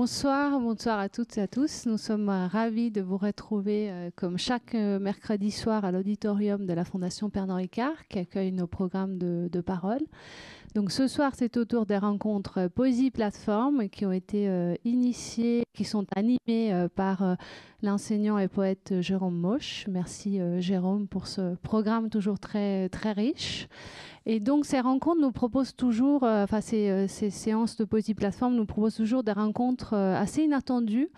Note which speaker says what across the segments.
Speaker 1: Bonsoir à toutes et à tous. Nous sommes ravis de vous retrouver comme chaque mercredi soir à l'auditorium de la Fondation Pernod Ricard qui accueille nos programmes de parole. Donc ce soir, c'est autour des rencontres Poésie Plateforme qui ont été initiées, qui sont animées par l'enseignant et poète Jérôme Moche. Merci Jérôme pour ce programme toujours très, très riche. Et donc ces rencontres nous proposent toujours, ces séances de Poésie Plateforme nous proposent toujours des rencontres assez inattendues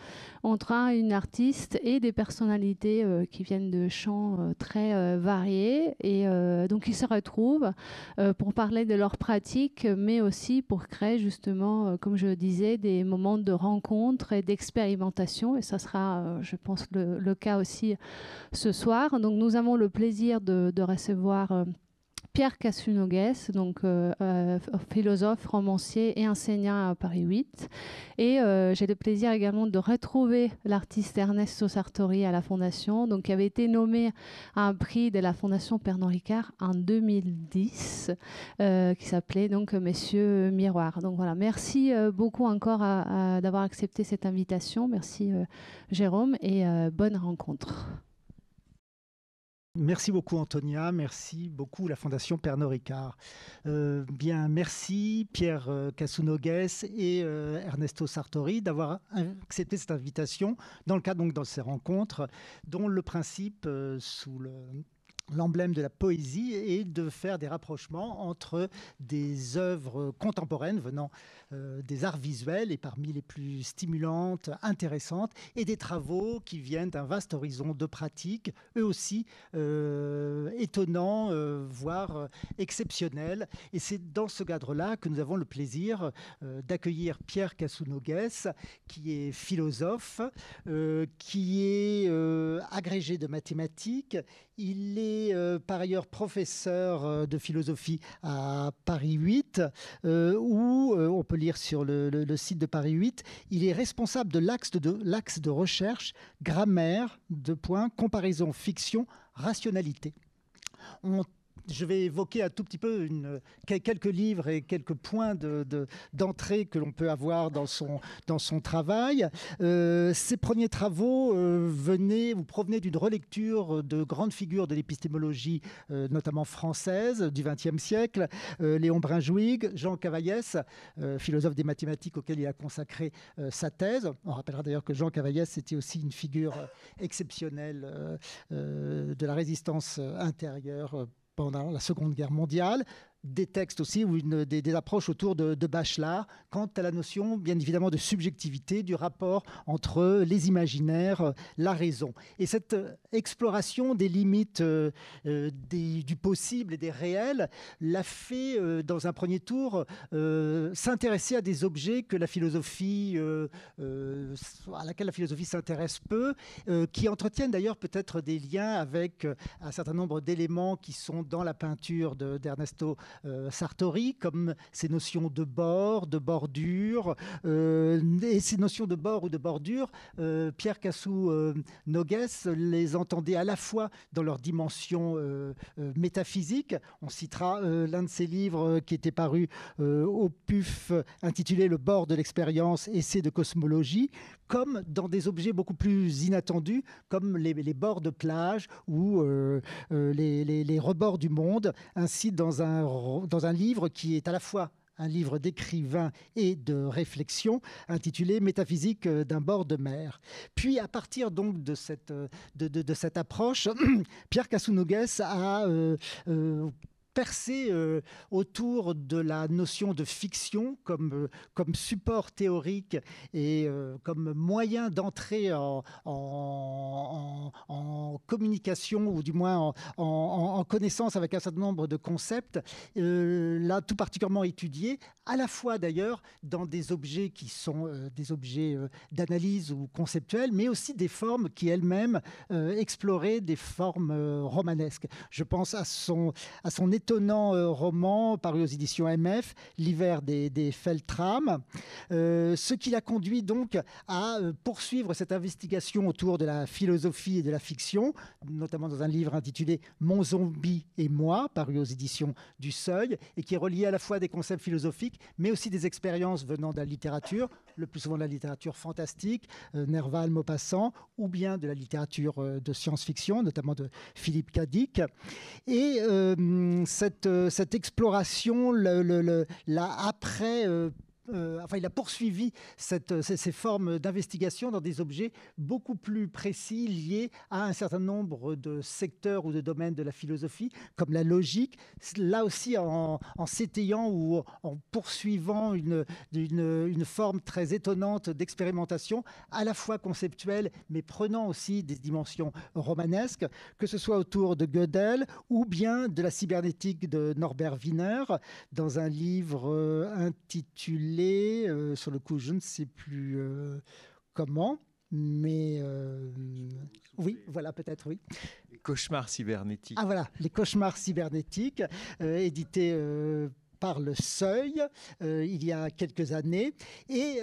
Speaker 1: entre une artiste et des personnalités qui viennent de champs très variés. Et donc ils se retrouvent pour parler de leur pratique, mais aussi pour créer justement, comme je le disais, des moments de rencontre et d'expérimentation. Et ça sera, je pense, le cas aussi ce soir. Donc nous avons le plaisir de recevoir Pierre Cassunoguès, donc philosophe, romancier et enseignant à Paris 8. Et j'ai le plaisir également de retrouver l'artiste Ernesto Sartori à la Fondation, donc qui avait été nommé à un prix de la Fondation Pernod Ricard en 2010, qui s'appelait donc Messieurs Miroir. Donc voilà, merci beaucoup encore d'avoir accepté cette invitation. Merci Jérôme et bonne rencontre.
Speaker 2: Merci beaucoup Antonia, merci beaucoup la Fondation Pernod Ricard. Merci Pierre Cassunoguès et Ernesto Sartori d'avoir accepté cette invitation dans le cadre donc, de ces rencontres dont le principe sous l'emblème de la poésie est de faire des rapprochements entre des œuvres contemporaines venant des arts visuels et parmi les plus stimulantes, intéressantes, et des travaux qui viennent d'un vaste horizon de pratiques, eux aussi étonnants, voire exceptionnels. Et c'est dans ce cadre-là que nous avons le plaisir d'accueillir Pierre Cassunoguès, qui est philosophe, qui est agrégé de mathématiques. Il est par ailleurs professeur de philosophie à Paris 8, où on peut lire sur le site de Paris 8, il est responsable de l'axe de recherche grammaire, comparaison, fiction, rationalité. Je vais évoquer un tout petit peu quelques livres et quelques points d'entrée que l'on peut avoir dans son travail. Ces premiers travaux provenaient d'une relecture de grandes figures de l'épistémologie, notamment française, du XXe siècle. Léon Brunswick, Jean Cavaillès, philosophe des mathématiques auquel il a consacré sa thèse. On rappellera d'ailleurs que Jean Cavaillès était aussi une figure exceptionnelle de la résistance intérieure pendant la Seconde Guerre mondiale. Des textes aussi, ou des approches autour de Bachelard, quant à la notion, bien évidemment, de subjectivité, du rapport entre les imaginaires, la raison. Et cette exploration des limites du possible et des réels l'a fait, dans un premier tour, s'intéresser à des objets que la philosophie, à laquelle la philosophie s'intéresse peu, qui entretiennent d'ailleurs peut-être des liens avec un certain nombre d'éléments qui sont dans la peinture d'Ernesto Sartori, comme ces notions de bord, de bordure, et ces notions de bord ou de bordure, Pierre Cassunoguès les entendait à la fois dans leur dimension métaphysique. On citera l'un de ses livres qui était paru au PUF, intitulé Le bord de l'expérience, essai de cosmologie, comme dans des objets beaucoup plus inattendus, comme les bords de plage ou les rebords du monde, ainsi dans un livre qui est à la fois un livre d'écrivain et de réflexion intitulé Métaphysique d'un bord de mer. Puis à partir donc de cette approche, Pierre Cassunoguès a percé autour de la notion de fiction comme support théorique et comme moyen d'entrer en communication, ou du moins en connaissance avec un certain nombre de concepts, là tout particulièrement étudié, à la fois d'ailleurs dans des objets qui sont des objets d'analyse ou conceptuels, mais aussi des formes qui elles-mêmes exploraient des formes romanesques. Je pense à son étonnant roman paru aux éditions MF, L'hiver des Feltram, ce qui l'a conduit donc à poursuivre cette investigation autour de la philosophie et de la fiction notamment dans un livre intitulé Mon zombie et moi, paru aux éditions du Seuil, et qui relie à la fois des concepts philosophiques, mais aussi des expériences venant de la littérature, le plus souvent de la littérature fantastique, Nerval, Maupassant, ou bien de la littérature de science-fiction, notamment de Philippe Cadic. Et cette exploration, il a poursuivi ces formes d'investigation dans des objets beaucoup plus précis liés à un certain nombre de secteurs ou de domaines de la philosophie, comme la logique, là aussi en s'étayant ou en poursuivant une forme très étonnante d'expérimentation, à la fois conceptuelle, mais prenant aussi des dimensions romanesques, que ce soit autour de Gödel ou bien de la cybernétique de Norbert Wiener, dans un livre intitulé sur le coup, je ne sais plus comment, mais oui, voilà, peut-être, oui.
Speaker 3: Les cauchemars cybernétiques.
Speaker 2: Ah voilà, les cauchemars cybernétiques, édités par le Seuil il y a quelques années. Et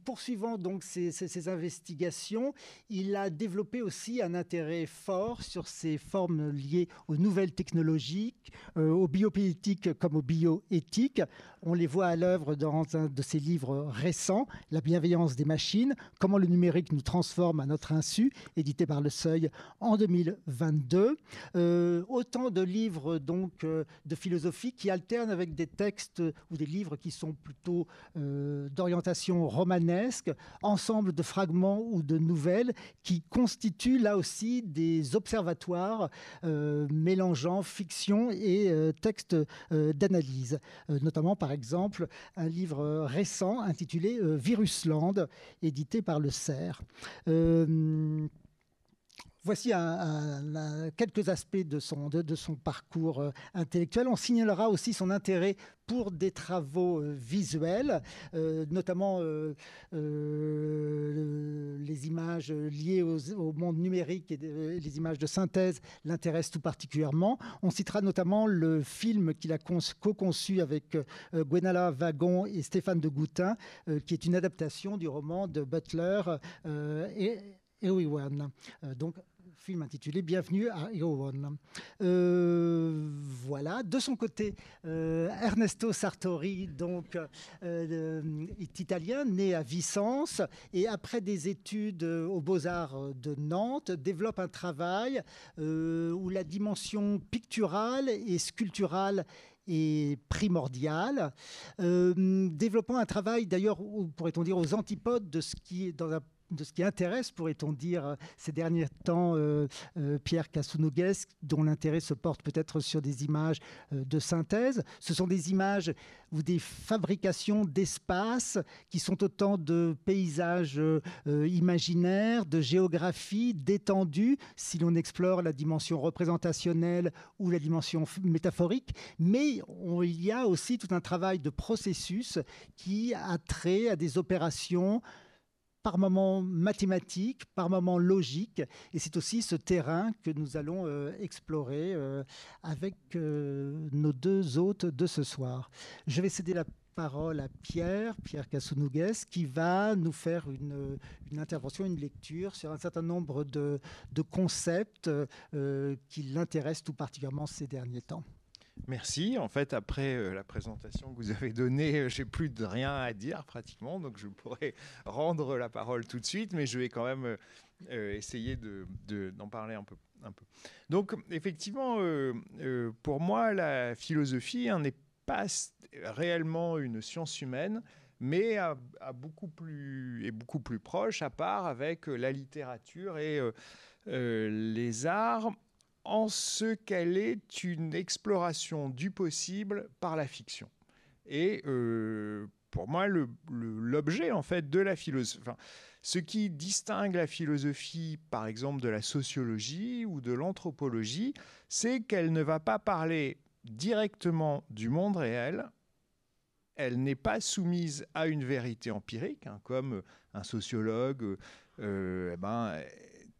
Speaker 2: poursuivant donc ces investigations, il a développé aussi un intérêt fort sur ces formes liées aux nouvelles technologies, aux biopolitiques comme aux bioéthiques. On les voit à l'œuvre dans un de ses livres récents, La bienveillance des machines, comment le numérique nous transforme à notre insu, édité par le Seuil en 2022. Autant de livres donc de philosophie qui alternent avec des textes ou des livres qui sont plutôt d'orientation romanesque, ensemble de fragments ou de nouvelles qui constituent là aussi des observatoires mélangeant fiction et texte d'analyse. Notamment par exemple un livre récent intitulé Virusland, édité par le Cerf. Voici quelques aspects de son parcours intellectuel. On signalera aussi son intérêt pour des travaux visuels, notamment les images liées au monde numérique et les images de synthèse l'intéressent tout particulièrement. On citera notamment le film qu'il a co-conçu avec Gwenala Wagon et Stéphane de Goutin, qui est une adaptation du roman de Butler et Eowan. Donc, film intitulé Bienvenue à Eowan. Voilà. De son côté, Ernesto Sartori donc, est italien, né à Vicence, et après des études aux Beaux-Arts de Nantes, développe un travail où la dimension picturale et sculpturale est primordiale, développant un travail d'ailleurs, pourrait-on dire, aux antipodes de ce qui intéresse, pourrait-on dire, ces derniers temps, Pierre Cassounouguès, dont l'intérêt se porte peut-être sur des images de synthèse. Ce sont des images ou des fabrications d'espaces qui sont autant de paysages imaginaires, de géographie, d'étendue, si l'on explore la dimension représentationnelle ou la dimension métaphorique. Mais il y a aussi tout un travail de processus qui a trait à des opérations par moments mathématiques, par moments logiques. Et c'est aussi ce terrain que nous allons explorer avec nos deux hôtes de ce soir. Je vais céder la parole à Pierre Cassounouguès, qui va nous faire une intervention, une lecture sur un certain nombre de concepts qui l'intéressent tout particulièrement ces derniers temps.
Speaker 3: Merci. En fait, après la présentation que vous avez donnée, j'ai plus de rien à dire pratiquement, donc je pourrais rendre la parole tout de suite, mais je vais quand même essayer d'en parler un peu. Donc, effectivement, pour moi, la philosophie n'est pas réellement une science humaine, mais beaucoup plus proche, à part avec la littérature et les arts, en ce qu'elle est une exploration du possible par la fiction. Et pour moi, l'objet en fait de la philosophie, ce qui distingue la philosophie, par exemple, de la sociologie ou de l'anthropologie, c'est qu'elle ne va pas parler directement du monde réel. Elle n'est pas soumise à une vérité empirique, comme un sociologue.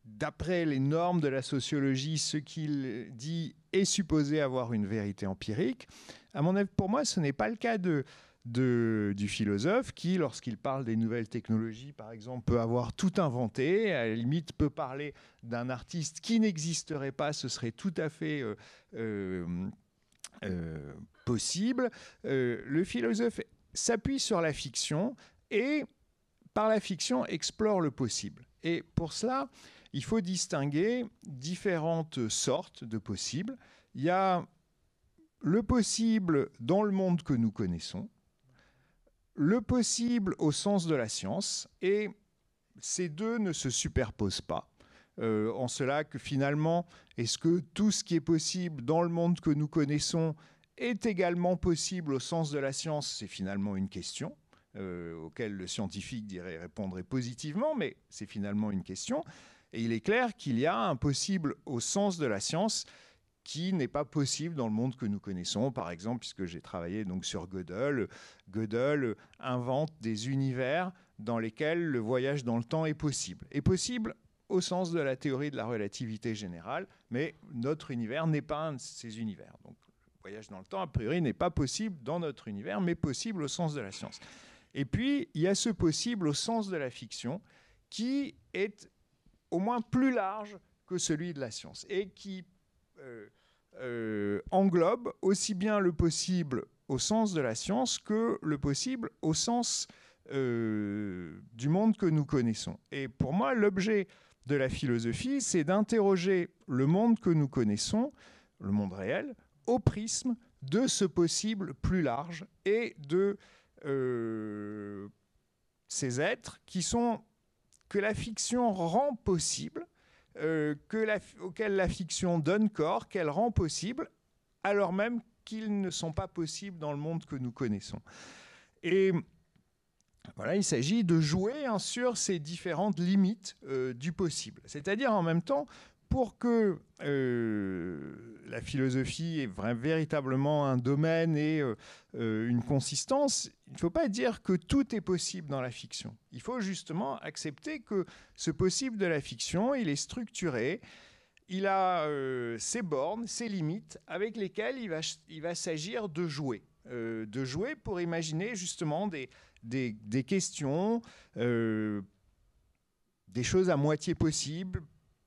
Speaker 3: D'après les normes de la sociologie, ce qu'il dit est supposé avoir une vérité empirique. À mon avis, pour moi, ce n'est pas le cas de du philosophe qui, lorsqu'il parle des nouvelles technologies, par exemple, peut avoir tout inventé, à la limite peut parler d'un artiste qui n'existerait pas, ce serait tout à fait possible. Le philosophe s'appuie sur la fiction et, par la fiction, explore le possible. Et pour cela, il faut distinguer différentes sortes de possibles. Il y a le possible dans le monde que nous connaissons, le possible au sens de la science, et ces deux ne se superposent pas. En cela que finalement, est-ce que tout ce qui est possible dans le monde que nous connaissons est également possible au sens de la science? C'est finalement une question auquel le scientifique répondrait positivement, mais c'est finalement une question. Et il est clair qu'il y a un possible au sens de la science qui n'est pas possible dans le monde que nous connaissons. Par exemple, puisque j'ai travaillé donc sur Gödel, Gödel invente des univers dans lesquels le voyage dans le temps est possible. Est possible au sens de la théorie de la relativité générale, mais notre univers n'est pas un de ces univers. Donc, le voyage dans le temps, a priori, n'est pas possible dans notre univers, mais possible au sens de la science. Et puis, il y a ce possible au sens de la fiction qui est au moins plus large que celui de la science et qui englobe aussi bien le possible au sens de la science que le possible au sens du monde que nous connaissons. Et pour moi, l'objet de la philosophie, c'est d'interroger le monde que nous connaissons, le monde réel, au prisme de ce possible plus large et de ces êtres que la fiction rend possible, auxquels la fiction donne corps, qu'elle rend possible, alors même qu'ils ne sont pas possibles dans le monde que nous connaissons. Et voilà, il s'agit de jouer sur ces différentes limites du possible. C'est-à-dire en même temps, pour que la philosophie ait véritablement un domaine et une consistance, il ne faut pas dire que tout est possible dans la fiction. Il faut justement accepter que ce possible de la fiction, il est structuré, il a ses bornes, ses limites avec lesquelles il va s'agir de jouer pour imaginer justement des questions, des choses à moitié possibles,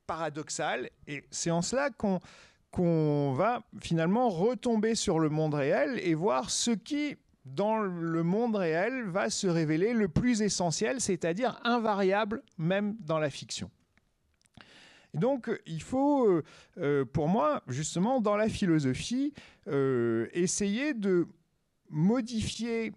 Speaker 3: paradoxales. Et c'est en cela qu'on va finalement retomber sur le monde réel et voir ce qui, dans le monde réel, va se révéler le plus essentiel, c'est-à-dire invariable même dans la fiction. Et donc, il faut, pour moi, justement, dans la philosophie, essayer de modifier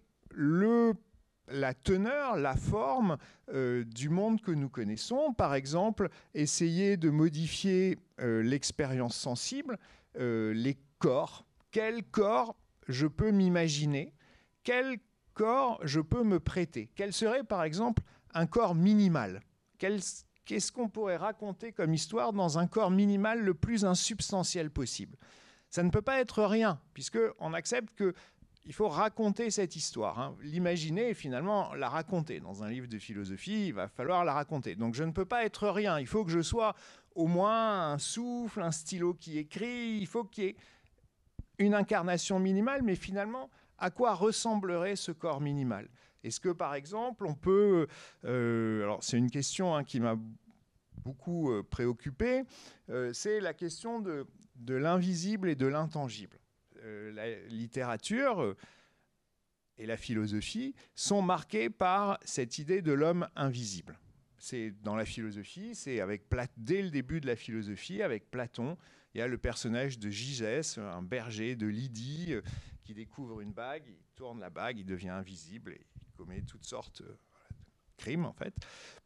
Speaker 3: la teneur, la forme du monde que nous connaissons. Par exemple, essayer de modifier l'expérience sensible, les corps. Quel corps je peux m'imaginer? Quel corps je peux me prêter? Quel serait, par exemple, un corps minimal? Qu'est-ce qu'on pourrait raconter comme histoire dans un corps minimal le plus insubstantiel possible? Ça ne peut pas être rien, puisqu'on accepte qu'il faut raconter cette histoire. L'imaginer et finalement la raconter. Dans un livre de philosophie, il va falloir la raconter. Donc je ne peux pas être rien. Il faut que je sois au moins un souffle, un stylo qui écrit. Il faut qu'il y ait une incarnation minimale, mais finalement, à quoi ressemblerait ce corps minimal? Est-ce que, par exemple, on peut... alors, c'est une question qui m'a beaucoup préoccupé. C'est la question de l'invisible et de l'intangible. La littérature et la philosophie sont marquées par cette idée de l'homme invisible. C'est dans la philosophie, c'est dès le début de la philosophie, avec Platon, il y a le personnage de Gygès, un berger de Lydie, qui découvre une bague, il tourne la bague, il devient invisible et il commet toutes sortes de crimes, en fait,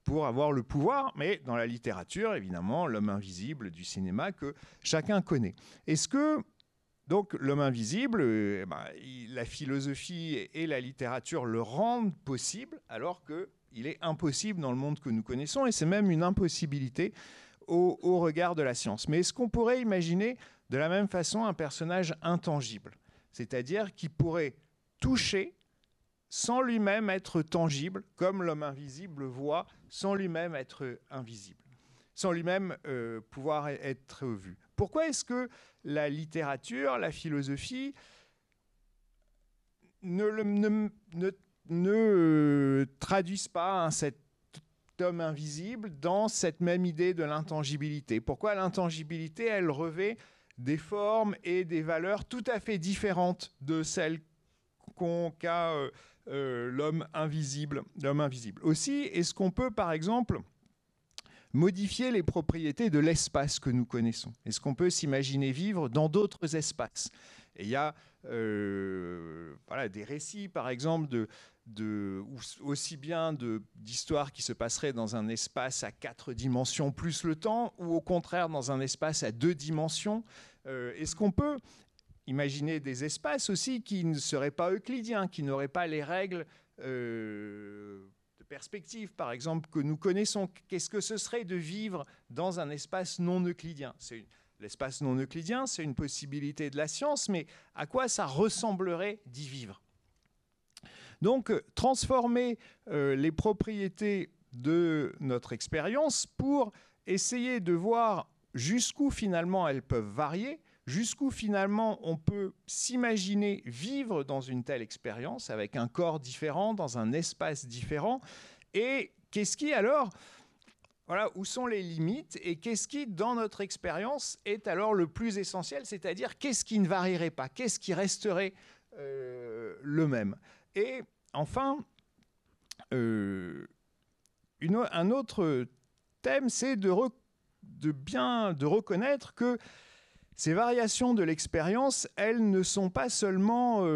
Speaker 3: pour avoir le pouvoir. Mais dans la littérature, évidemment, l'homme invisible du cinéma que chacun connaît. Est-ce que donc l'homme invisible, la philosophie et la littérature le rendent possible, alors qu'il est impossible dans le monde que nous connaissons, et c'est même une impossibilité au regard de la science. Mais est-ce qu'on pourrait imaginer de la même façon un personnage intangible, c'est-à-dire qui pourrait toucher sans lui-même être tangible, comme l'homme invisible voit sans lui-même être invisible, sans lui-même pouvoir être vu? Pourquoi est-ce que la littérature, la philosophie ne traduisent pas cet homme invisible dans cette même idée de l'intangibilité. Pourquoi l'intangibilité, elle revêt des formes et des valeurs tout à fait différentes de celles qu'a l'homme invisible. Aussi, est-ce qu'on peut, par exemple, modifier les propriétés de l'espace que nous connaissons? Est-ce qu'on peut s'imaginer vivre dans d'autres espaces? Et il y a des récits, par exemple, aussi bien d'histoires qui se passeraient dans un espace à 4 dimensions plus le temps, ou au contraire dans un espace à 2 dimensions. Est-ce qu'on peut imaginer des espaces aussi qui ne seraient pas euclidiens, qui n'auraient pas les règles de perspective, par exemple, que nous connaissons? Qu'est-ce que ce serait de vivre dans un espace non euclidien? L'espace non euclidien, c'est une possibilité de la science, mais à quoi ça ressemblerait d'y vivre? Donc, transformer les propriétés de notre expérience pour essayer de voir jusqu'où finalement elles peuvent varier, jusqu'où finalement on peut s'imaginer vivre dans une telle expérience avec un corps différent, dans un espace différent, et qu'est-ce qui alors, où sont les limites, et qu'est-ce qui dans notre expérience est alors le plus essentiel, c'est-à-dire qu'est-ce qui ne varierait pas, qu'est-ce qui resterait le même. Et enfin, un autre thème, c'est de reconnaître que ces variations de l'expérience, elles ne sont pas seulement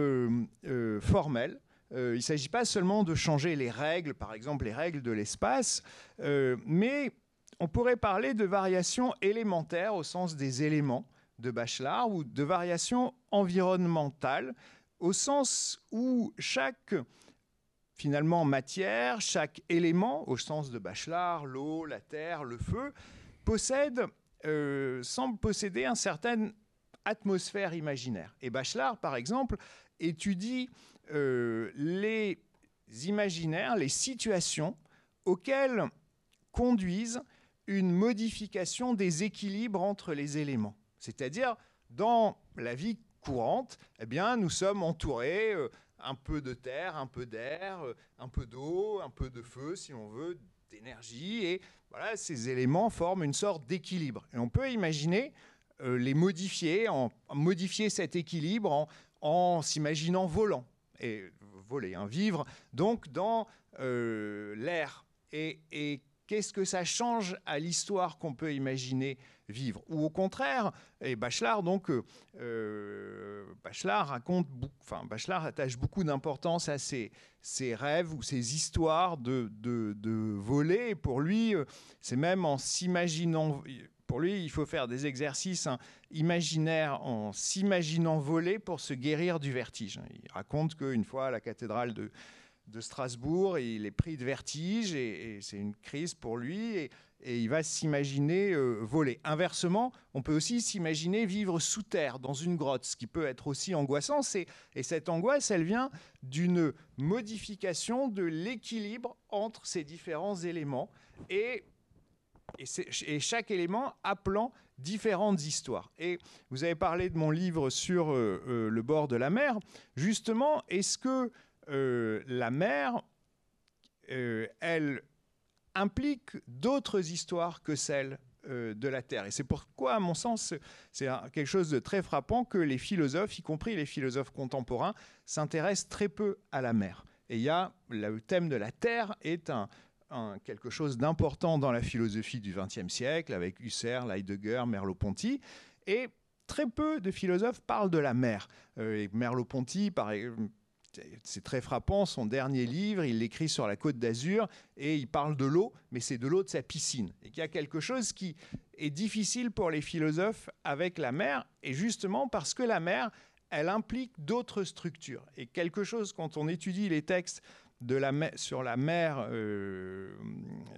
Speaker 3: formelles. Il ne s'agit pas seulement de changer les règles, par exemple les règles de l'espace, mais on pourrait parler de variations élémentaires au sens des éléments de Bachelard, ou de variations environnementales au sens où chaque finalement matière, chaque élément, au sens de Bachelard, l'eau, la terre, le feu, semble posséder une certaine atmosphère imaginaire. Et Bachelard, par exemple, étudie les imaginaires, les situations auxquelles conduisent une modification des équilibres entre les éléments. C'est-à-dire, dans la vie courante, eh bien, nous sommes entourés un peu de terre, un peu d'air, un peu d'eau, un peu de feu, si on veut, d'énergie, et voilà, ces éléments forment une sorte d'équilibre. Et on peut imaginer les modifier, modifier cet équilibre en s'imaginant volant, et voler, vivre donc dans l'air. Et qu'est-ce que ça change à l'histoire qu'on peut imaginer vivre? Ou au contraire, et Bachelard, donc, Bachelard attache beaucoup d'importance à ces rêves ou ces histoires de voler. Et pour lui, c'est même en s'imaginant... Pour lui, il faut faire des exercices imaginaires en s'imaginant voler pour se guérir du vertige. Il raconte qu'une fois à la cathédrale de Strasbourg, il est pris de vertige et c'est une crise pour lui et il va s'imaginer voler. Inversement, on peut aussi s'imaginer vivre sous terre, dans une grotte, ce qui peut être aussi angoissant. Et cette angoisse, elle vient d'une modification de l'équilibre entre ces différents éléments et chaque élément appelant différentes histoires. Et vous avez parlé de mon livre sur le bord de la mer. Justement, est-ce que la mer, elle implique d'autres histoires que celles de la Terre? Et c'est pourquoi, à mon sens, c'est quelque chose de très frappant que les philosophes, y compris les philosophes contemporains, s'intéressent très peu à la mer. Et le thème de la Terre est quelque chose d'important dans la philosophie du XXe siècle, avec Husserl, Heidegger, Merleau-Ponty. Et très peu de philosophes parlent de la mer. Et Merleau-Ponty, c'est très frappant, son dernier livre, il l'écrit sur la Côte d'Azur et il parle de l'eau, mais c'est de l'eau de sa piscine. Et qu'il y a quelque chose qui est difficile pour les philosophes avec la mer, et justement parce que la mer, elle implique d'autres structures. Et quelque chose, quand on étudie les textes sur la mer,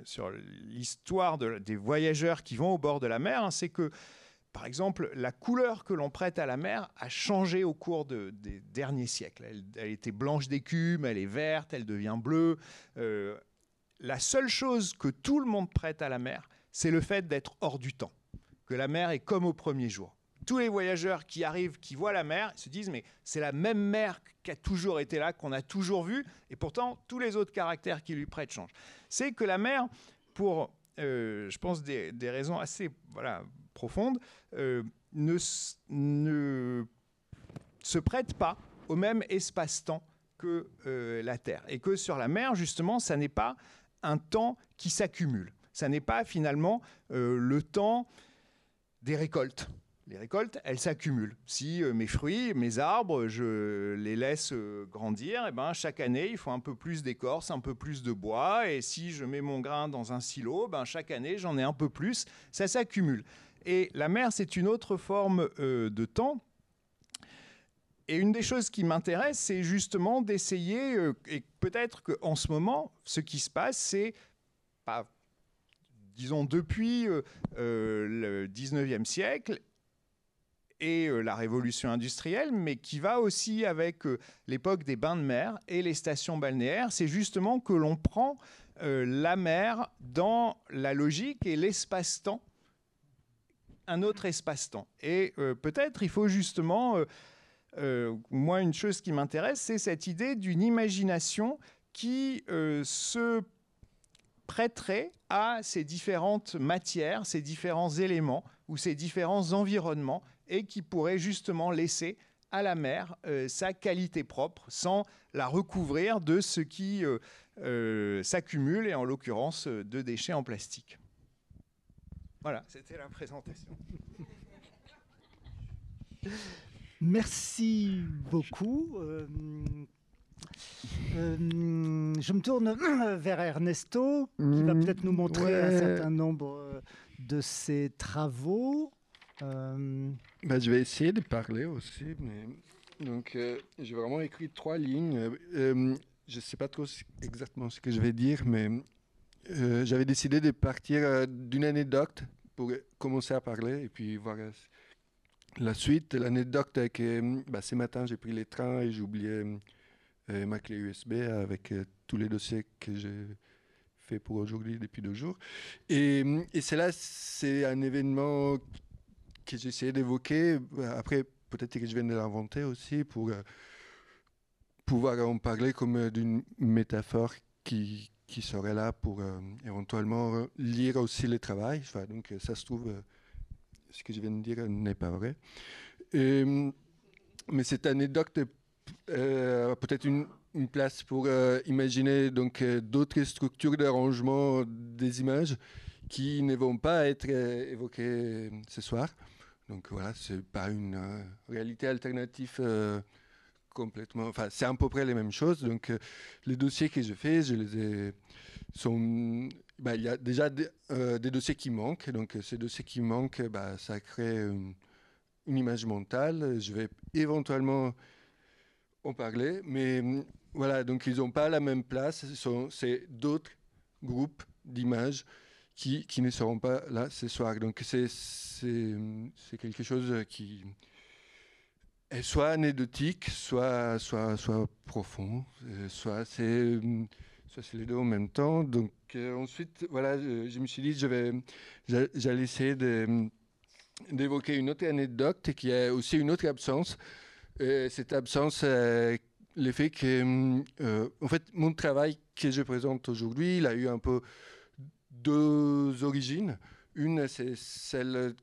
Speaker 3: sur l'histoire des voyageurs qui vont au bord de la mer, c'est que, par exemple, la couleur que l'on prête à la mer a changé au cours des derniers siècles. Elle était blanche d'écume, elle est verte, elle devient bleue. La seule chose que tout le monde prête à la mer, c'est le fait d'être hors du temps, que la mer est comme au premier jour. tous les voyageurs qui arrivent, qui voient la mer, se disent mais c'est la même mer qui a toujours été là, qu'on a toujours vue, et pourtant tous les autres caractères qui lui prêtent changent. C'est que la mer, pour, je pense, des raisons assez profondes, ne se prête pas au même espace-temps que la Terre. Et que sur la mer, justement, ça n'est pas un temps qui s'accumule. Ça n'est pas finalement le temps des récoltes. Les récoltes, elles s'accumulent. Si mes fruits, mes arbres, je les laisse grandir, et ben, chaque année, il faut un peu plus d'écorce, un peu plus de bois. Et si je mets mon grain dans un silo, ben, chaque année, j'en ai un peu plus. Ça s'accumule. Et la mer, c'est une autre forme de temps. Et une des choses qui m'intéresse, c'est justement d'essayer, et peut-être qu'en ce moment, ce qui se passe, c'est, disons, depuis le 19e siècle et la révolution industrielle, mais qui va aussi avec l'époque des bains de mer et les stations balnéaires, c'est justement que l'on prend la mer dans la logique et l'espace-temps, un autre espace-temps. Et peut-être il faut justement... moi, une chose qui m'intéresse, c'est cette idée d'une imagination qui se prêterait à ces différentes matières, ces différents éléments ou ces différents environnements et qui pourrait justement laisser à la mer sa qualité propre sans la recouvrir de ce qui s'accumule et en l'occurrence de déchets en plastique. Voilà, c'était la présentation.
Speaker 2: Merci beaucoup. Je me tourne vers Ernesto, qui va peut-être nous montrer un certain nombre de ses travaux.
Speaker 4: Je vais essayer de parler aussi. Donc, j'ai vraiment écrit 3 lignes. Je ne sais pas trop exactement ce que je vais dire, mais j'avais décidé de partir d'une anecdote pour commencer à parler et puis voir... La suite, l'anecdote est que ce matin, j'ai pris les trains et j'ai oublié ma clé USB avec tous les dossiers que j'ai fait pour aujourd'hui depuis 2 jours. Et c'est un événement que j'ai essayé d'évoquer. Après, peut-être que je viens de l'inventer aussi pour pouvoir en parler comme d'une métaphore qui serait là pour éventuellement lire aussi le travail. Enfin, donc, ça se trouve... ce que je viens de dire n'est pas vrai. Mais cette anecdote a peut-être une place pour imaginer donc, d'autres structures d'arrangement des images qui ne vont pas être évoquées ce soir. Donc voilà, ce n'est pas une réalité alternative complètement... Enfin, c'est à peu près les mêmes choses. Donc les dossiers que j'ai faits, je les ai... il y a déjà des dossiers qui manquent. Donc, ces dossiers qui manquent, ça crée une image mentale. Je vais éventuellement en parler. Mais voilà, donc ils n'ont pas la même place. C'est d'autres groupes d'images qui ne seront pas là ce soir. Donc, c'est quelque chose qui est soit anecdotique, soit profond, soit c'est les deux en même temps. Donc ensuite, voilà, je me suis dit j'allais essayer d'évoquer une autre anecdote qui est aussi une autre absence. Cette absence, l'effet que, en fait, mon travail que je présente aujourd'hui, il a eu un peu 2 origines. Une, c'est celle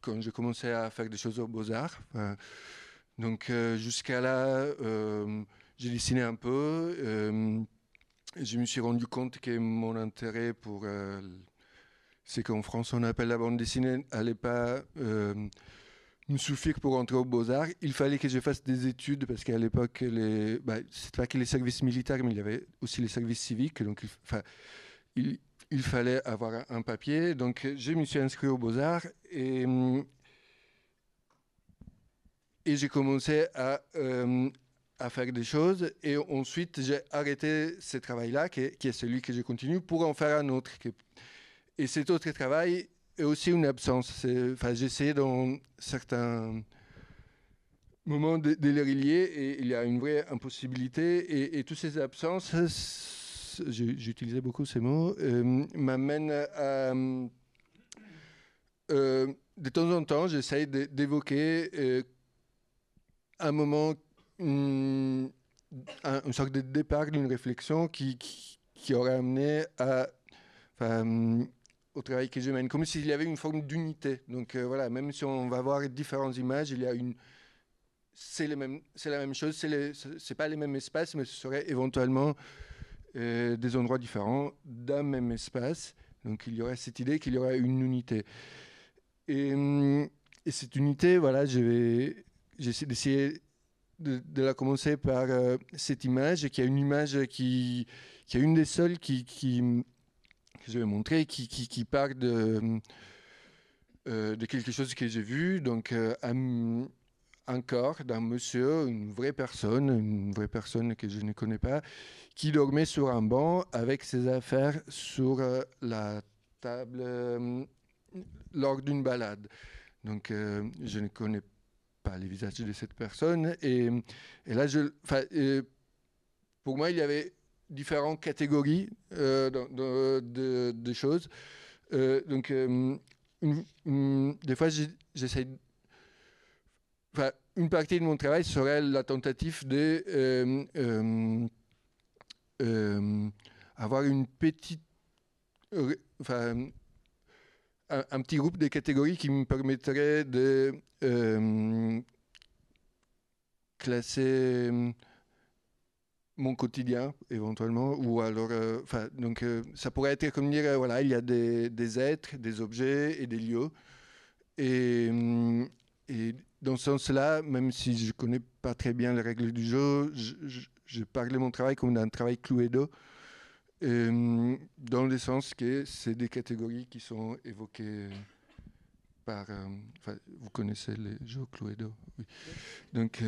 Speaker 4: quand j'ai commencé à faire des choses aux Beaux-Arts. Donc jusqu'à là, j'ai dessiné un peu. Je me suis rendu compte que mon intérêt pour ce qu'en France on appelle la bande dessinée n'allait pas me suffire pour entrer aux Beaux-Arts. Il fallait que je fasse des études parce qu'à l'époque, c'était pas que les services militaires, mais il y avait aussi les services civiques. Donc, il fallait avoir un papier. Donc, je me suis inscrit aux Beaux-Arts et j'ai commencé à faire des choses. Et ensuite, j'ai arrêté ce travail-là, qui est celui que je continue, pour en faire un autre. Et cet autre travail est aussi une absence. J'ai essayé dans certains moments de les relier et il y a une vraie impossibilité. Et toutes ces absences, j'utilisais beaucoup ces mots, m'amènent à de temps en temps, j'essaye d'évoquer un moment, une sorte de départ d'une réflexion qui aurait amené au travail que je mène, comme s'il y avait une forme d'unité. Donc voilà, même si on va voir différentes images, il y a c'est la même chose, c'est pas les mêmes espaces, mais ce serait éventuellement des endroits différents d'un même espace. Donc il y aurait cette idée qu'il y aurait une unité. Et cette unité, voilà, j'essaie d'essayer de la commencer par cette image, qui a une image qui a une des seules que je vais montrer, qui part de quelque chose que j'ai vu, donc un corps d'un monsieur, une vraie personne que je ne connais pas, qui dormait sur un banc avec ses affaires sur la table lors d'une balade. Donc je ne connais pas les visages de cette personne. Et là, pour moi, il y avait différentes catégories de choses. Donc, des fois, j'essaie. Une partie de mon travail serait la tentative de avoir une petite. Un petit groupe de catégories qui me permettrait de classer mon quotidien éventuellement, ou alors donc ça pourrait être comme dire voilà, il y a des êtres, des objets et des lieux, et dans ce sens-là, même si je connais pas très bien les règles du jeu, je parle de mon travail comme d'un travail Cluedo, dans le sens que c'est des catégories qui sont évoquées par vous connaissez les jeux Cluedo, oui. Donc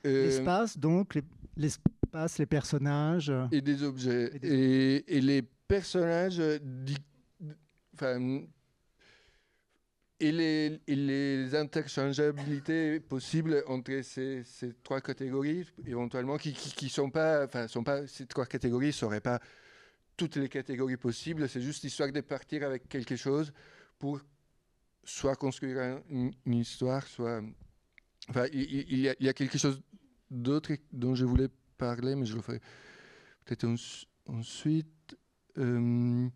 Speaker 2: l'espace, donc l'espace, les personnages
Speaker 4: et des objets. Et les personnages et les interchangeabilités possibles entre ces trois catégories, éventuellement, qui sont pas, ces trois catégories ne seraient pas toutes les catégories possibles, c'est juste histoire de partir avec quelque chose pour soit construire une histoire, soit... il y a quelque chose d'autre dont je voulais parler, mais je le ferai peut-être ensuite. Oui,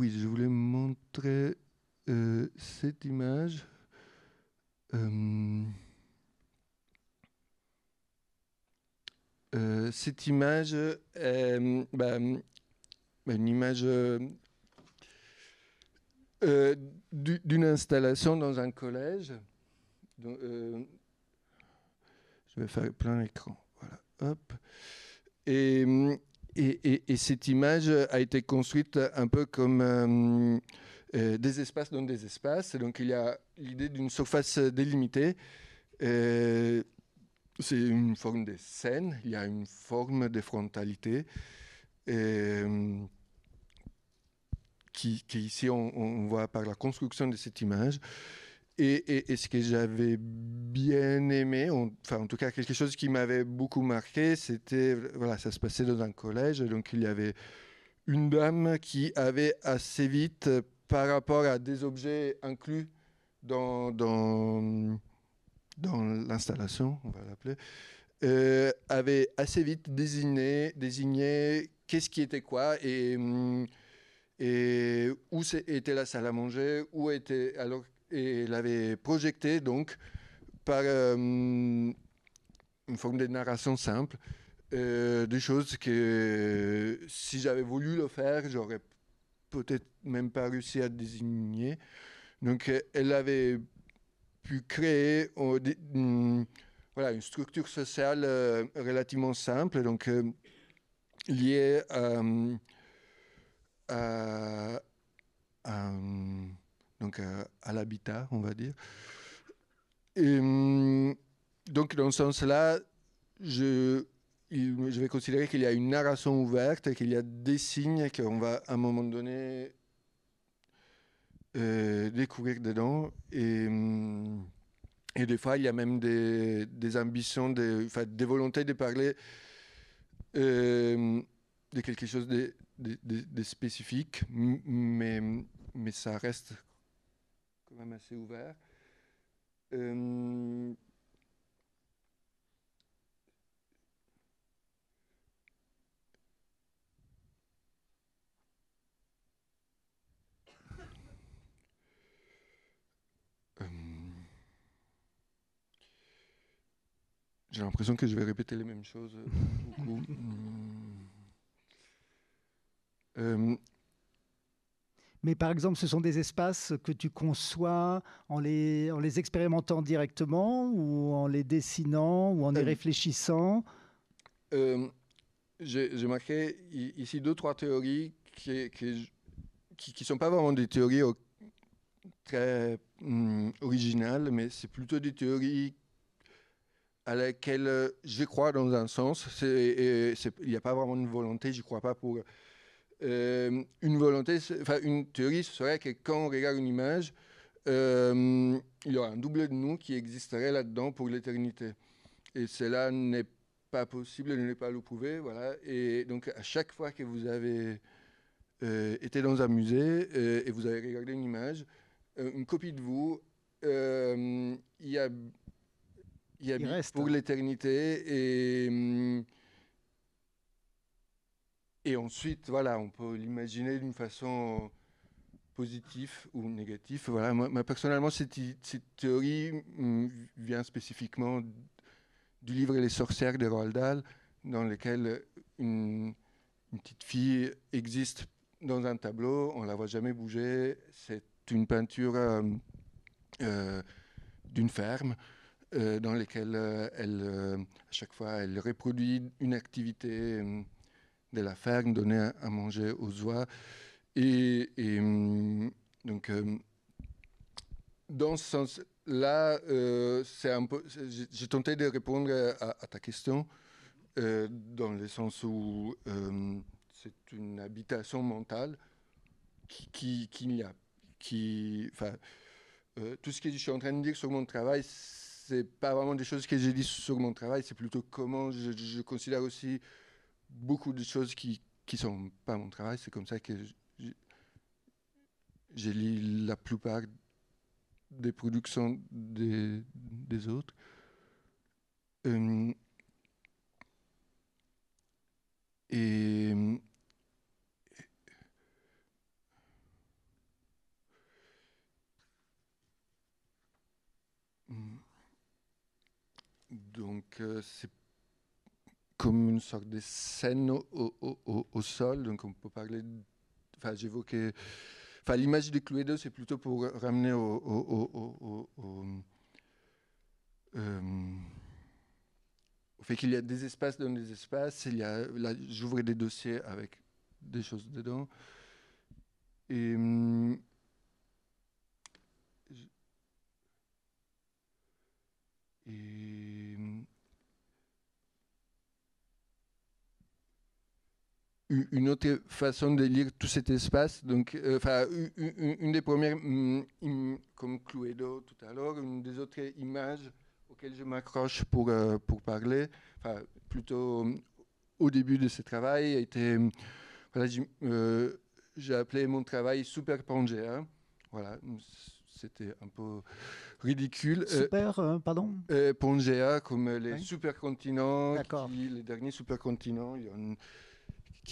Speaker 4: je voulais montrer cette image. Cette image est une image d'une installation dans un collège. Donc, je vais faire plein écran. Voilà, hop. Et cette image a été construite un peu comme des espaces dans des espaces. Donc il y a l'idée d'une surface délimitée. C'est une forme de scène, il y a une forme de frontalité qui ici on voit par la construction de cette image. Et ce que j'avais bien aimé, en tout cas quelque chose qui m'avait beaucoup marqué, c'était, voilà, ça se passait dans un collège, donc il y avait une dame qui avait assez vite, par rapport à des objets inclus dans l'installation, on va l'appeler, avait assez vite désigné qu'est-ce qui était quoi et où était la salle à manger, où était... Et elle avait projeté donc par une forme de narration simple des choses que si j'avais voulu le faire, j'aurais peut-être même pas réussi à désigner. Donc elle avait pu créer voilà, une structure sociale relativement simple, donc liée à l'habitat, on va dire. Et, donc, dans ce sens-là, je vais considérer qu'il y a une narration ouverte, qu'il y a des signes qu'on va, à un moment donné, découvrir dedans. Et des fois, il y a même des ambitions, des volontés de parler de quelque chose de spécifique, mais ça reste quand même assez ouvert. J'ai l'impression que je vais répéter les mêmes choses beaucoup.
Speaker 2: Mais par exemple, ce sont des espaces que tu conçois en les expérimentant directement ou en les dessinant ou en y réfléchissant?
Speaker 4: J'ai marqué ici 2-3 théories qui sont pas vraiment des théories très originales, mais c'est plutôt des théories à laquelle je crois dans un sens. Il n'y a pas vraiment une volonté, j'y crois pas pour... une volonté, enfin une théorie, ce serait que quand on regarde une image, il y aura un double de nous qui existerait là-dedans pour l'éternité. Et cela n'est pas possible, ne n'est pas le prouver, voilà. Et donc à chaque fois que vous avez été dans un musée et vous avez regardé une image, une copie de vous, il habite pour l'éternité et ensuite, voilà, on peut l'imaginer d'une façon positive ou négative. Voilà, moi personnellement, cette théorie vient spécifiquement du livre Les sorcières de Roald Dahl, dans lequel une petite fille existe dans un tableau, on ne la voit jamais bouger. C'est une peinture d'une ferme dans laquelle à chaque fois, elle reproduit une activité de la ferme, donner à manger aux oies. Donc, dans ce sens-là, j'ai tenté de répondre à ta question, dans le sens où c'est une habitation mentale tout ce que je suis en train de dire sur mon travail, c'est pas vraiment des choses que j'ai dit sur mon travail, c'est plutôt comment je considère aussi beaucoup de choses qui sont pas mon travail. C'est comme ça que j'ai lu la plupart des productions des autres. Donc c'est comme une sorte de scène au sol, donc on peut parler, j'évoquais, l'image de Cluedo, c'est plutôt pour ramener au fait qu'il y a des espaces dans des espaces, là j'ouvre des dossiers avec des choses dedans, et une autre façon de lire tout cet espace, donc, une des premières, comme Cluedo tout à l'heure, une des autres images auxquelles je m'accroche pour parler, plutôt au début de ce travail, était, voilà, j'ai appelé mon travail Super Pangea. Voilà, c'était un peu ridicule.
Speaker 2: Pardon
Speaker 4: Pangea, comme les supercontinents, les derniers supercontinents.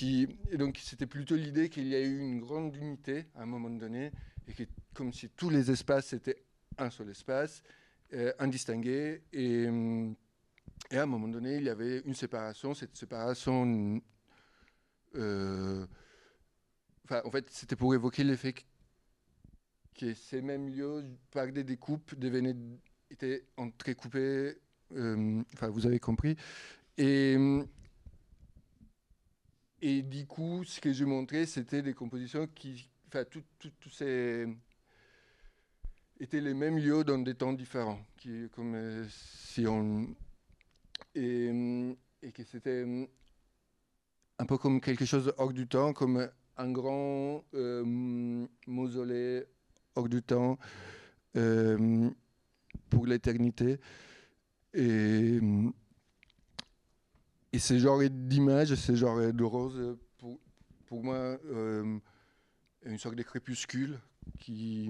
Speaker 4: Et donc c'était plutôt l'idée qu'il y a eu une grande unité à un moment donné, et que comme si tous les espaces étaient un seul espace, indistingué, et à un moment donné il y avait une séparation. Cette séparation, en fait c'était pour évoquer l'effet que ces mêmes lieux, par des découpes, étaient entrecoupés, vous avez compris, et du coup, ce que je montrais, c'était des compositions qui, tous ces étaient les mêmes lieux dans des temps différents, comme si on et que c'était un peu comme quelque chose hors du temps, comme un grand mausolée hors du temps pour l'éternité. Et ce genre d'image, ce genre de rose, pour moi, une sorte de crépuscule qui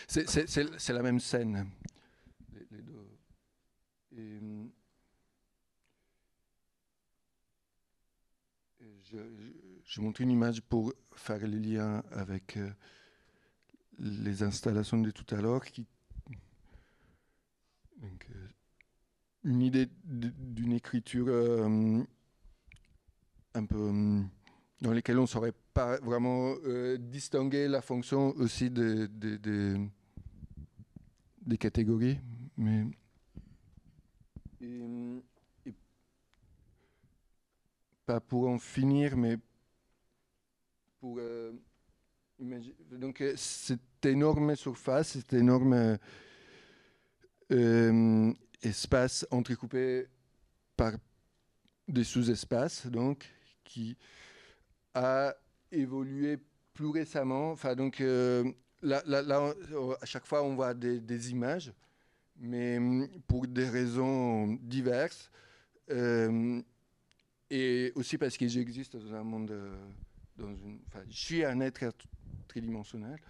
Speaker 4: c'est la même scène, les deux. Et, je montre une image pour faire le lien avec les installations de tout à l'heure. Donc, une idée d'une écriture un peu dans laquelle on ne saurait pas vraiment distinguer la fonction aussi des catégories. Mais, et pas pour en finir, mais pour imaginer. Donc, cette énorme surface, cet énorme espace entrecoupé par des sous-espaces, donc, qui a évolué plus récemment. Enfin, donc, là, à chaque fois, on voit des images, mais pour des raisons diverses. Et aussi parce que j'existe dans un monde, je suis un être tridimensionnel,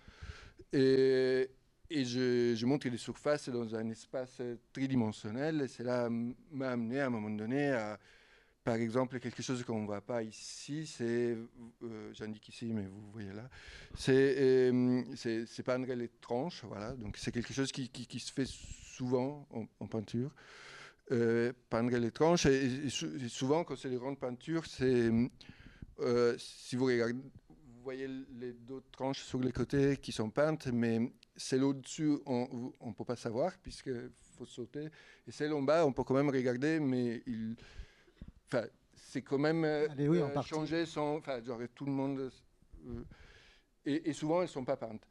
Speaker 4: et je montre des surfaces dans un espace tridimensionnel, et cela m'a amené à un moment donné à, par exemple, quelque chose qu'on ne voit pas ici, c'est, j'indique ici, mais vous voyez là, c'est peindre les tranches, voilà, donc c'est quelque chose qui se fait souvent en peinture. Peindre les tranches, et souvent quand c'est des grandes peintures, c'est si vous regardez, vous voyez les deux tranches sur les côtés qui sont peintes, mais celle au-dessus on ne peut pas savoir puisqu'il faut sauter, et celle en bas on peut quand même regarder, mais c'est quand même changé sans, genre tout le monde, et souvent elles ne sont pas peintes.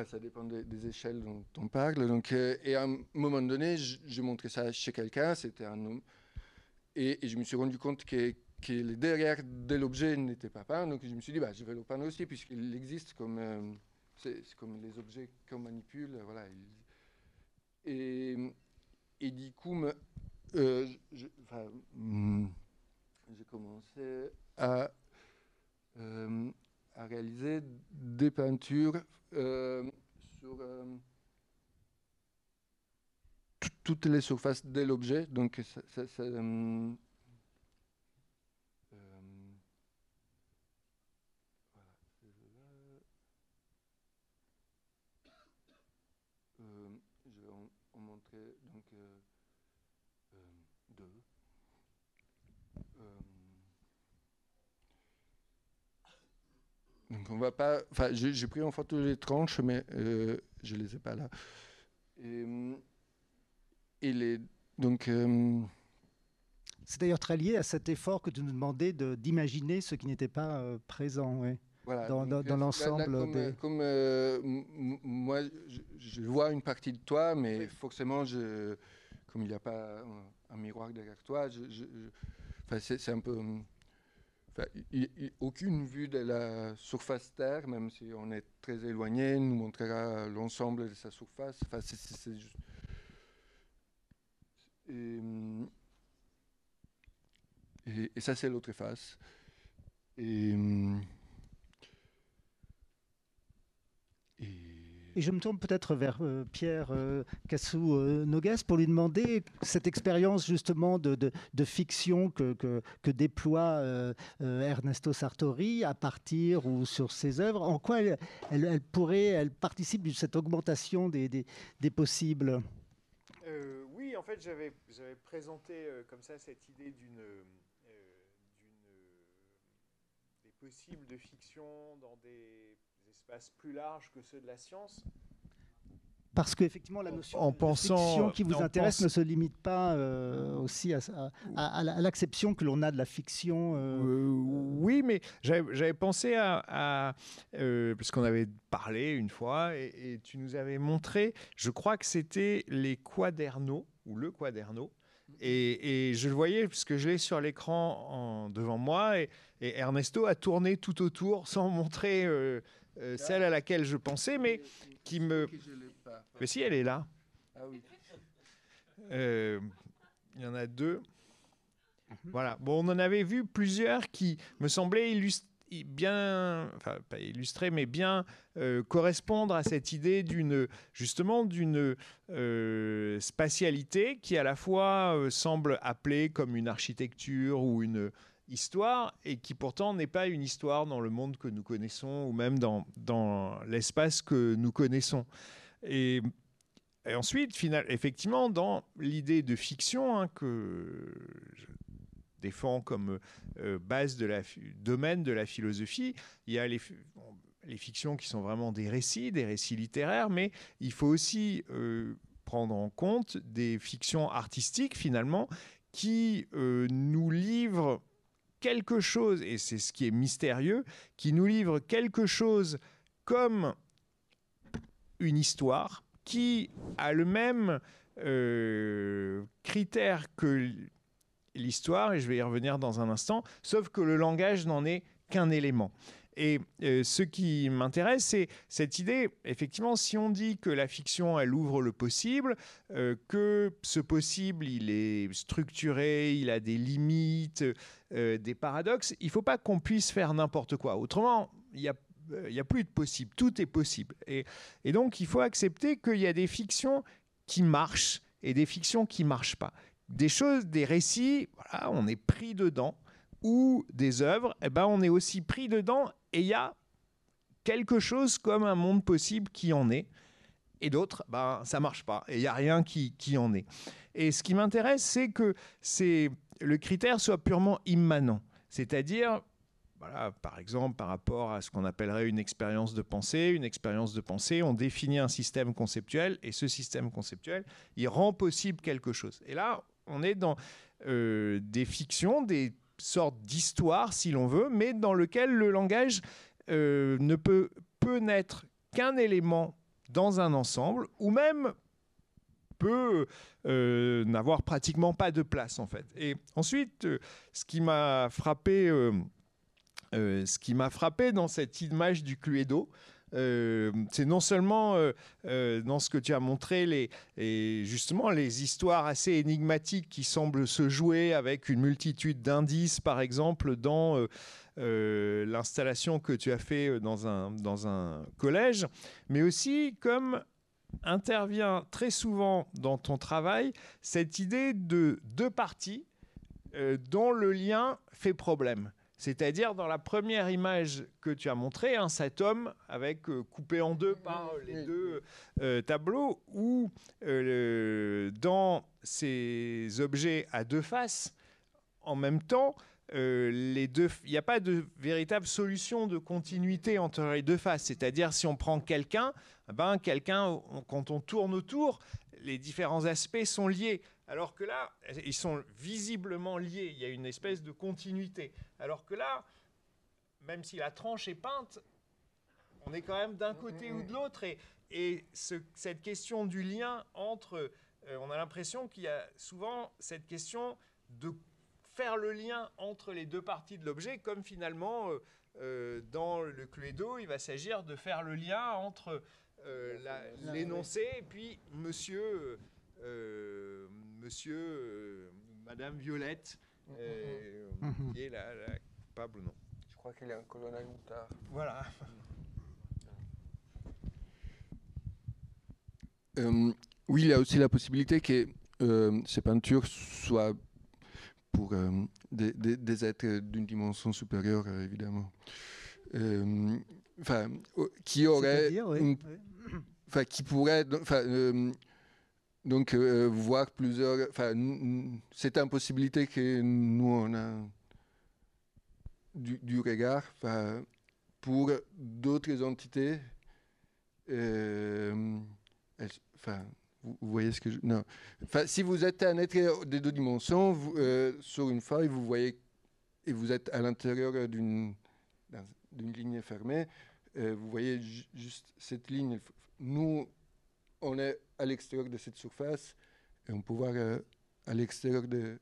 Speaker 4: Ça dépend des échelles dont on parle. Donc, et à un moment donné, j'ai montré ça chez quelqu'un, c'était un homme, et je me suis rendu compte que le derrière de l'objet n'était pas peint. Donc je me suis dit, je vais le peindre aussi, puisqu'il existe comme, c'est comme les objets qu'on manipule. Voilà. Et du coup, j'ai commencé à réaliser des peintures sur toutes les surfaces de l'objet. Donc, je vais en montrer donc, deux. Donc on va pas. Enfin, j'ai pris en photo les tranches, mais je les ai pas là. Et les donc.
Speaker 2: C'est d'ailleurs très lié à cet effort que tu nous demandais d'imaginer ce qui n'était pas présent, ouais. Voilà, dans l'ensemble.
Speaker 4: Comme moi, je vois une partie de toi, mais forcément, comme il n'y a pas un miroir derrière toi, c'est un peu. Aucune vue de la surface Terre, même si on est très éloigné, nous montrera l'ensemble de sa surface. C'est juste... Et ça, c'est l'autre face. Et
Speaker 2: je me tourne peut-être vers Pierre Cassou-Noguès pour lui demander cette expérience justement de fiction que déploie Ernesto Sartori à partir ou sur ses œuvres. En quoi elle participe de cette augmentation des possibles?
Speaker 3: Oui, en fait, j'avais présenté comme ça cette idée des possibles de fiction dans des espaces plus larges que ceux de la science.
Speaker 2: Parce qu'effectivement, la notion de fiction qui vous intéresse ne se limite pas aussi à l'acception que l'on a de la fiction.
Speaker 3: Oui, mais j'avais pensé parce qu'on avait parlé une fois, et tu nous avais montré, je crois que c'était les quadernos, ou le quaderno, et je le voyais, parce que je l'ai sur l'écran devant moi, et Ernesto a tourné tout autour sans montrer celle à laquelle je pensais, mais qui me... Mais si, elle est là.
Speaker 4: Ah oui.
Speaker 3: Il y en a deux. Voilà. Bon, on en avait vu plusieurs qui me semblaient bien, enfin pas illustrer, mais bien correspondre à cette idée d'une spatialité qui à la fois semble appelée comme une architecture ou une histoire et qui pourtant n'est pas une histoire dans le monde que nous connaissons ou même dans l'espace que nous connaissons. Et ensuite, effectivement, dans l'idée de fiction que je défends comme base domaine de la philosophie, il y a les fictions qui sont vraiment des récits littéraires, mais il faut aussi prendre en compte des fictions artistiques, finalement, qui nous livrent quelque chose, et c'est ce qui est mystérieux, qui nous livrent quelque chose comme une histoire qui a le même critère que l'histoire, et je vais y revenir dans un instant, sauf que le langage n'en est qu'un élément. Et ce qui m'intéresse, c'est cette idée, effectivement, si on dit que la fiction, elle ouvre le possible, que ce possible, il est structuré, il a des limites, des paradoxes, il ne faut pas qu'on puisse faire n'importe quoi. Autrement, il n'y a plus de possible, tout est possible. Et donc, il faut accepter qu'il y a des fictions qui marchent et des fictions qui ne marchent pas. Des récits, voilà, on est pris dedans, ou des œuvres, on est aussi pris dedans et il y a quelque chose comme un monde possible qui en est. Et d'autres, ça ne marche pas et il n'y a rien qui en est. Et ce qui m'intéresse, c'est que le critère soit purement immanent. C'est-à-dire, voilà, par exemple, par rapport à ce qu'on appellerait une expérience de pensée. Une expérience de pensée, on définit un système conceptuel et ce système conceptuel, il rend possible quelque chose. Et là, on est dans des fictions, des sortes d'histoires, si l'on veut, mais dans lequel le langage ne peut n'être qu'un élément dans un ensemble, ou même peut n'avoir pratiquement pas de place, en fait. Et ensuite, ce qui m'a frappé dans cette image du Cluedo, c'est non seulement dans ce que tu as montré justement les histoires assez énigmatiques qui semblent se jouer avec une multitude d'indices, par exemple dans l'installation que tu as fait dans un collège, mais aussi comme intervient très souvent dans ton travail cette idée de deux parties dont le lien fait problème. C'est-à-dire dans la première image que tu as montrée, cet homme avec coupé en deux par les deux tableaux, où dans ces objets à deux faces, en même temps, il n'y a pas de véritable solution de continuité entre les deux faces. C'est-à-dire si on prend quelqu'un, quand on tourne autour, les différents aspects sont liés. Alors que là, ils sont visiblement liés. Il y a une espèce de continuité. Alors que là, même si la tranche est peinte, on est quand même d'un côté ou de l'autre. Et cette question du lien entre... on a l'impression qu'il y a souvent cette question de faire le lien entre les deux parties de l'objet, comme finalement, dans le Cluedo, il va s'agir de faire le lien entre l'énoncé et puis monsieur... Madame Violette, qui est la coupable ou non.
Speaker 4: Je crois qu'il est un colonel Moutard.
Speaker 3: Voilà.
Speaker 4: Oui, il y a aussi la possibilité que ces peintures soient pour des êtres d'une dimension supérieure, évidemment. Qui auraient... qui pourraient... Donc, voir plusieurs... c'est une possibilité que nous, on a du regard pour d'autres entités. Vous voyez ce que je... Non. Si vous êtes un être de deux dimensions, sur une feuille, vous voyez... Et vous êtes à l'intérieur d'une ligne fermée, vous voyez juste cette ligne. Nous... on est à l'extérieur de cette surface et on peut voir à l'extérieur de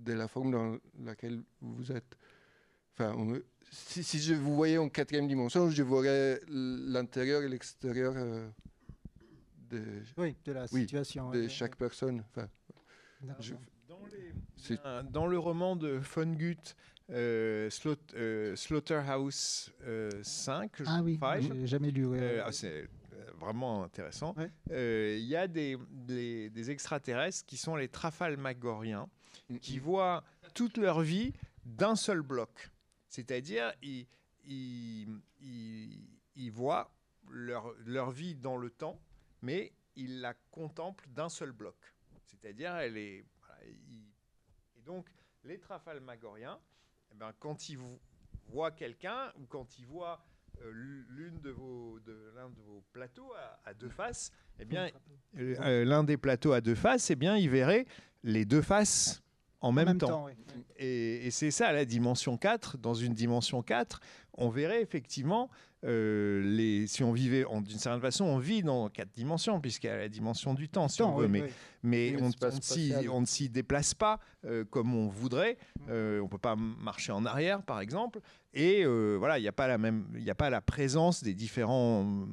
Speaker 4: la forme dans laquelle vous êtes. Si je vous voyais en quatrième dimension, je verrais l'intérieur et l'extérieur de
Speaker 2: la situation.
Speaker 4: De chaque personne.
Speaker 3: Dans le roman de Vonnegut, Slaughterhouse 5.
Speaker 2: Ah oui, j'ai jamais lu. Ouais.
Speaker 3: C'est vraiment intéressant.
Speaker 2: Ouais.
Speaker 3: Il y a des extraterrestres qui sont les Trafalgariens, qui voient toute leur vie d'un seul bloc. C'est-à-dire, ils voient leur vie dans le temps, mais ils la contemplent d'un seul bloc. C'est-à-dire, et donc, les Trafalgariens, quand ils voient quelqu'un ou quand ils voient l'un de vos plateaux à deux faces, l'un des plateaux à deux faces, ils verraient les deux faces en même temps.
Speaker 2: Oui.
Speaker 3: Et c'est ça la dimension 4. Dans une dimension 4, on verrait effectivement, si on vivait, d'une certaine façon, on vit dans 4 dimensions, puisqu'il y a la dimension du temps, si on veut, mais on ne s'y déplace pas comme on voudrait. On ne peut pas marcher en arrière, par exemple. Et voilà, il n'y a pas la présence des différents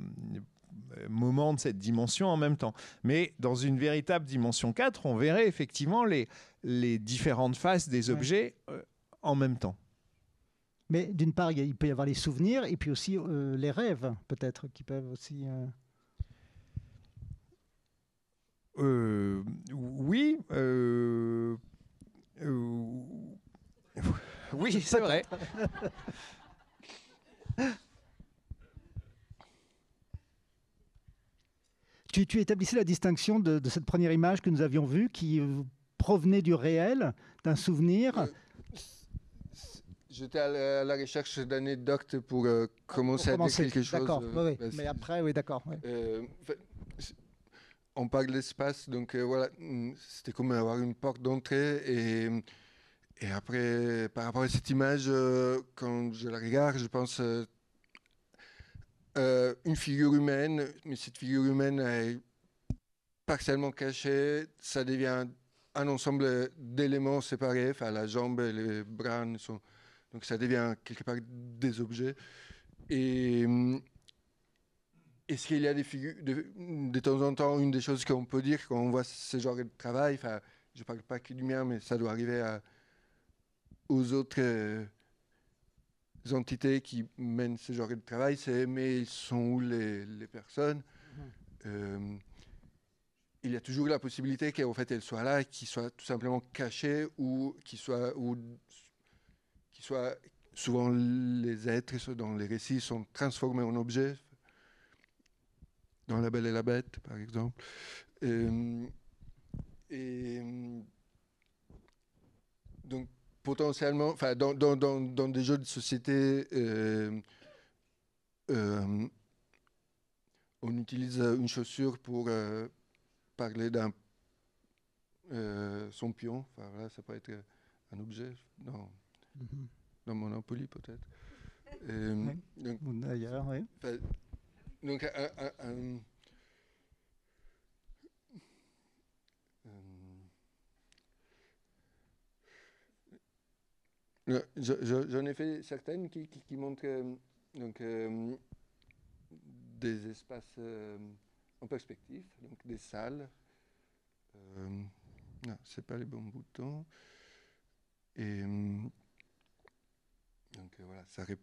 Speaker 3: moments de cette dimension en même temps. Mais dans une véritable dimension 4, on verrait effectivement les différentes faces des objets en même temps.
Speaker 2: Mais d'une part, il peut y avoir les souvenirs et puis aussi les rêves, peut-être, qui peuvent aussi...
Speaker 3: Oui. Oui, c'est vrai.
Speaker 2: Tu établissais la distinction de cette première image que nous avions vue qui provenait du réel, d'un souvenir.
Speaker 4: J'étais à la recherche d'anecdotes pour commencer à dire quelque chose.
Speaker 2: D'accord, mais après, oui, d'accord.
Speaker 4: On parle d'espace, donc voilà, c'était comme avoir une porte d'entrée. Et après, par rapport à cette image, quand je la regarde, je pense une figure humaine, mais cette figure humaine est partiellement cachée, ça devient un ensemble d'éléments séparés, enfin la jambe et les bras sont... Donc ça devient quelque part des objets. Et est-ce qu'il y a des figures, de temps en temps, une des choses qu'on peut dire quand on voit ce genre de travail, enfin, je ne parle pas que du mien, mais ça doit arriver aux autres entités qui mènent ce genre de travail, c'est mais ils sont où les personnes il y a toujours la possibilité qu'en fait elles soient là, qu'ils soient tout simplement cachées ou qu'ils soient... souvent les êtres dans les récits sont transformés en objets, dans La Belle et la Bête par exemple. Donc potentiellement, enfin dans des jeux de société, on utilise une chaussure pour parler d'un son pion. Enfin voilà, ça peut être un objet. Non. Dans Monopoly peut-être.
Speaker 2: D'ailleurs, oui.
Speaker 4: Donc j'en ai fait certaines qui montrent donc, des espaces en perspective, donc des salles. Non, c'est pas les bons boutons. Et donc voilà, ça je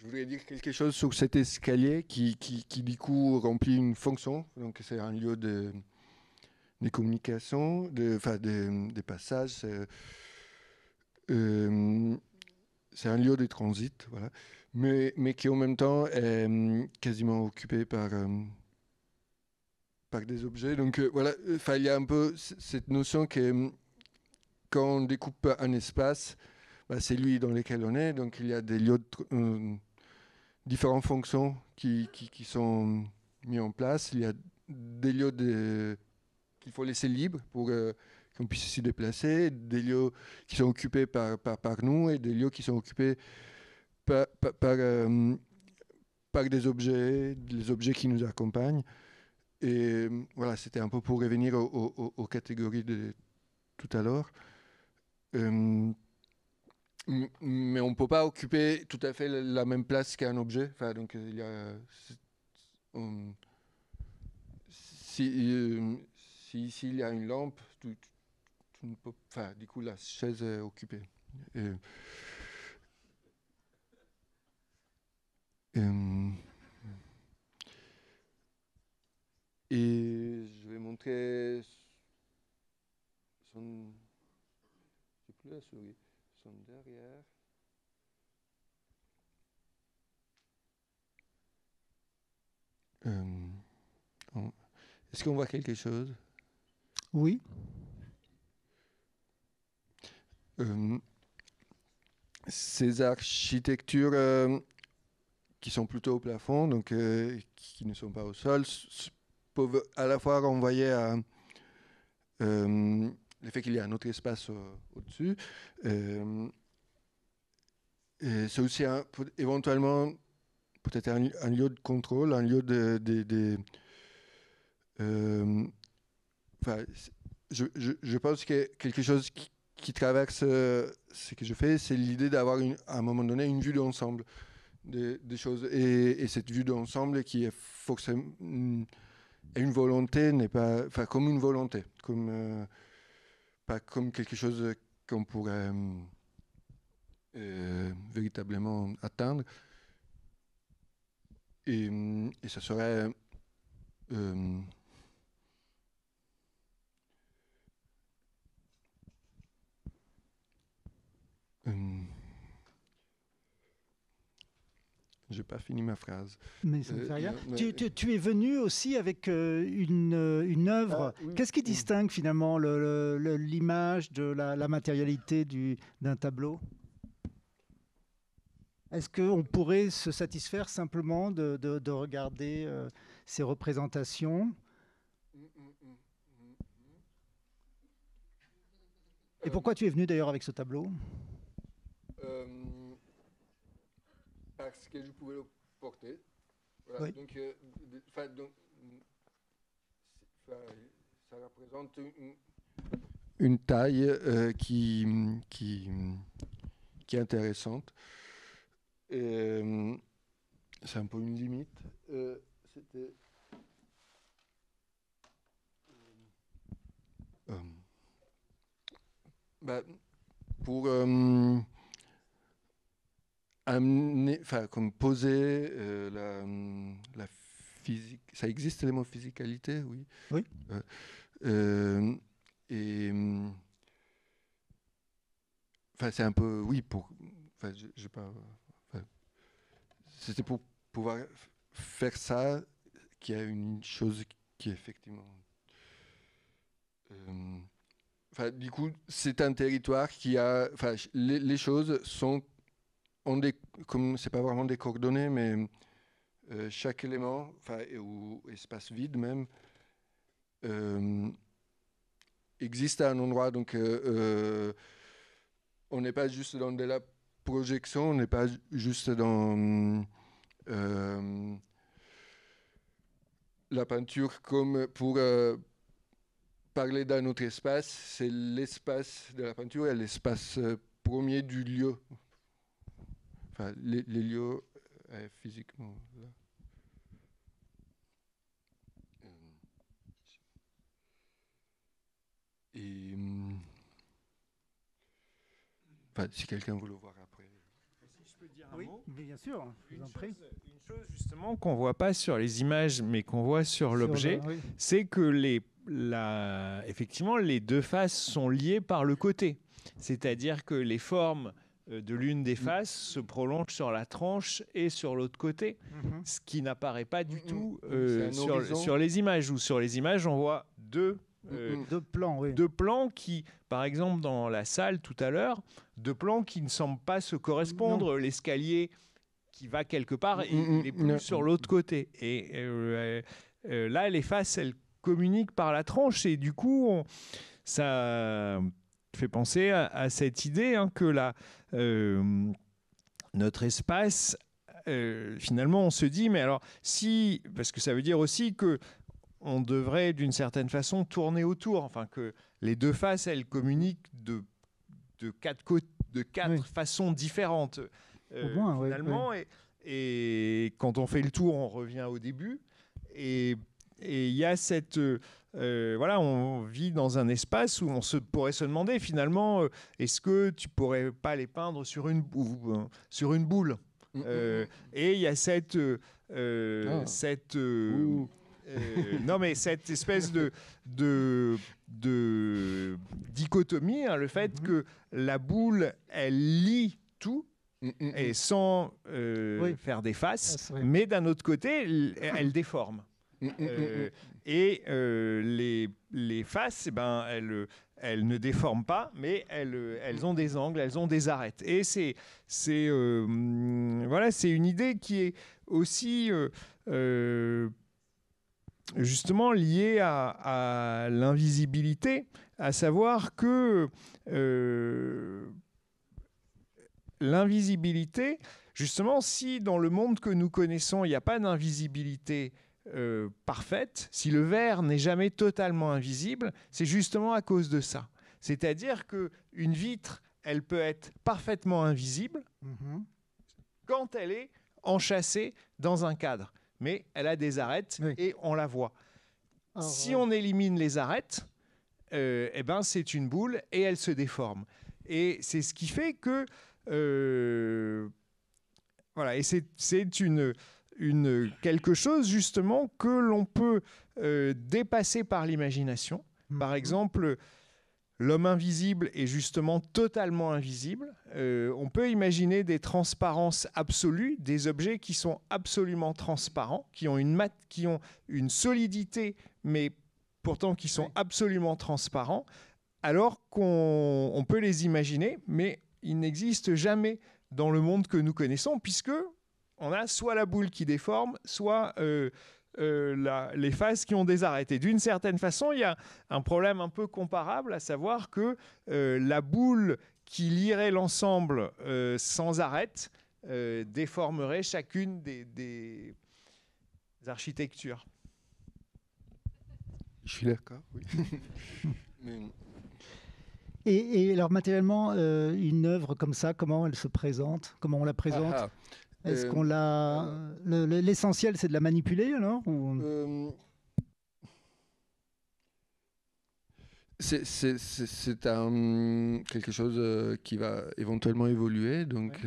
Speaker 4: voudrais dire quelque chose sur cet escalier qui du coup remplit une fonction. Donc c'est un lieu de communication, des passages. C'est un lieu de transit, voilà. Mais qui en même temps est quasiment occupé par des objets. Donc voilà, il y a un peu cette notion que quand on découpe un espace, c'est lui dans lequel on est. Donc il y a des lieux de différentes fonctions qui sont mis en place. Il y a des lieux qu'il faut laisser libres pour qu'on puisse s'y déplacer, des lieux qui sont occupés par nous et des lieux qui sont occupés par des objets, les objets qui nous accompagnent. Et voilà, c'était un peu pour revenir aux catégories de tout à l'heure. Mais on ne peut pas occuper tout à fait la même place qu'un objet. Donc il y a si ici il y a une lampe, tu ne peux, enfin, du coup la chaise est occupée. Et je vais montrer son, j'ai plus la souris, son derrière. Est-ce qu'on voit quelque chose?
Speaker 2: Oui.
Speaker 4: Ces architectures qui sont plutôt au plafond, donc qui ne sont pas au sol, peuvent à la fois renvoyer à le fait qu'il y a un autre espace au-dessus. Et c'est aussi éventuellement peut-être un lieu de contrôle, un lieu je pense que quelque chose qui traverse ce que je fais, c'est l'idée d'avoir à un moment donné une vue d'ensemble des choses. Et cette vue d'ensemble qui est forcément une volonté, n'est pas, enfin, comme une volonté, pas comme quelque chose qu'on pourrait véritablement atteindre. Et ça serait j'ai pas fini ma phrase.
Speaker 2: Mais ça ne fait rien. Tu es venu aussi avec une œuvre.
Speaker 4: Oui.
Speaker 2: Qu'est-ce qui distingue finalement l'image de la matérialité d'un tableau? Est-ce qu'on pourrait se satisfaire simplement de regarder ces représentations? Et pourquoi tu es venu d'ailleurs avec ce tableau?
Speaker 4: Parce que je pouvais le porter. Voilà.
Speaker 2: Oui.
Speaker 4: Donc, ça représente une taille qui est intéressante. C'est un peu une limite. C'était pour amener, enfin, comme poser la physique. Ça existe le mot physicalité, oui.
Speaker 2: Oui.
Speaker 4: Et enfin, c'est un peu, oui, pour. Enfin, j'ai pas. C'était pour pouvoir faire ça, qu'il y a une chose qui est effectivement. Enfin, du coup, c'est un territoire qui a. Enfin, les choses sont. Comme c'est pas vraiment des coordonnées, mais chaque élément, enfin, ou espace vide même, existe à un endroit. Donc, on n'est pas juste dans de la projection, on n'est pas juste dans la peinture comme pour parler d'un autre espace. C'est l'espace de la peinture et l'espace premier du lieu. Enfin, les lieux physiquement là. Et enfin, si quelqu'un veut le voir après.
Speaker 3: Si je peux dire un
Speaker 2: Oui,
Speaker 3: mot.
Speaker 2: bien sûr, je vous en prie.
Speaker 3: Une chose justement qu'on voit pas sur les images, mais qu'on voit sur l'objet,
Speaker 2: oui.
Speaker 3: c'est que effectivement, les deux faces sont liées par le côté. C'est-à-dire que les formes de l'une des faces se prolongent sur la tranche et sur l'autre côté, ce qui n'apparaît pas du tout sur les images. Ou sur les images, on voit deux
Speaker 2: plans, oui.
Speaker 3: Deux plans qui, par exemple, dans la salle tout à l'heure, deux plans qui ne semblent pas se correspondre. L'escalier qui va quelque part, il est plus sur l'autre côté. Et là, les faces, elles communiquent par la tranche. Et du coup, ça fait penser à cette idée que notre espace, finalement, on se dit, mais alors, parce que ça veut dire aussi que on devrait d'une certaine façon tourner autour, enfin que les deux faces, elles communiquent de quatre façons différentes.
Speaker 2: Au moins,
Speaker 3: finalement,
Speaker 2: oui.
Speaker 3: Et quand on fait le tour, on revient au début. et il y a cette... voilà, on vit dans un espace où on pourrait se demander finalement, est-ce que tu pourrais pas les peindre sur une boule et il y a cette non mais cette espèce de dichotomie, hein, le fait que la boule, elle lie tout et sans faire des faces, mais d'un autre côté, elle déforme. Et les faces, eh ben, elles ne déforment pas, mais elles ont des angles, elles ont des arêtes. Et voilà, c'est une idée qui est aussi justement liée à l'invisibilité, à savoir que l'invisibilité, justement, si dans le monde que nous connaissons, il n'y a pas d'invisibilité parfaite, si le verre n'est jamais totalement invisible, c'est justement à cause de ça. C'est-à-dire qu'une vitre, elle peut être parfaitement invisible quand elle est enchâssée dans un cadre. Mais elle a des arêtes et on la voit. Alors, si on élimine les arêtes, eh ben, c'est une boule et elle se déforme. Et c'est ce qui fait que... voilà, et c'est quelque chose justement que l'on peut dépasser par l'imagination. Par exemple, l'homme invisible est justement totalement invisible. On peut imaginer des transparences absolues, des objets qui sont absolument transparents, qui ont une solidité, mais pourtant qui sont absolument transparents, alors qu'on peut les imaginer, mais ils n'existent jamais dans le monde que nous connaissons, puisque on a soit la boule qui déforme, soit les faces qui ont des arêtes. Et d'une certaine façon, il y a un problème un peu comparable, à savoir que la boule qui lierait l'ensemble sans arêtes déformerait chacune des architectures.
Speaker 4: Je suis d'accord, oui. Mais...
Speaker 2: Et alors matériellement, une œuvre comme ça, comment elle se présente? Comment on la présente? Est-ce qu'on l'a... L'essentiel, c'est de la manipuler, alors
Speaker 4: C'est quelque chose qui va éventuellement évoluer. Donc,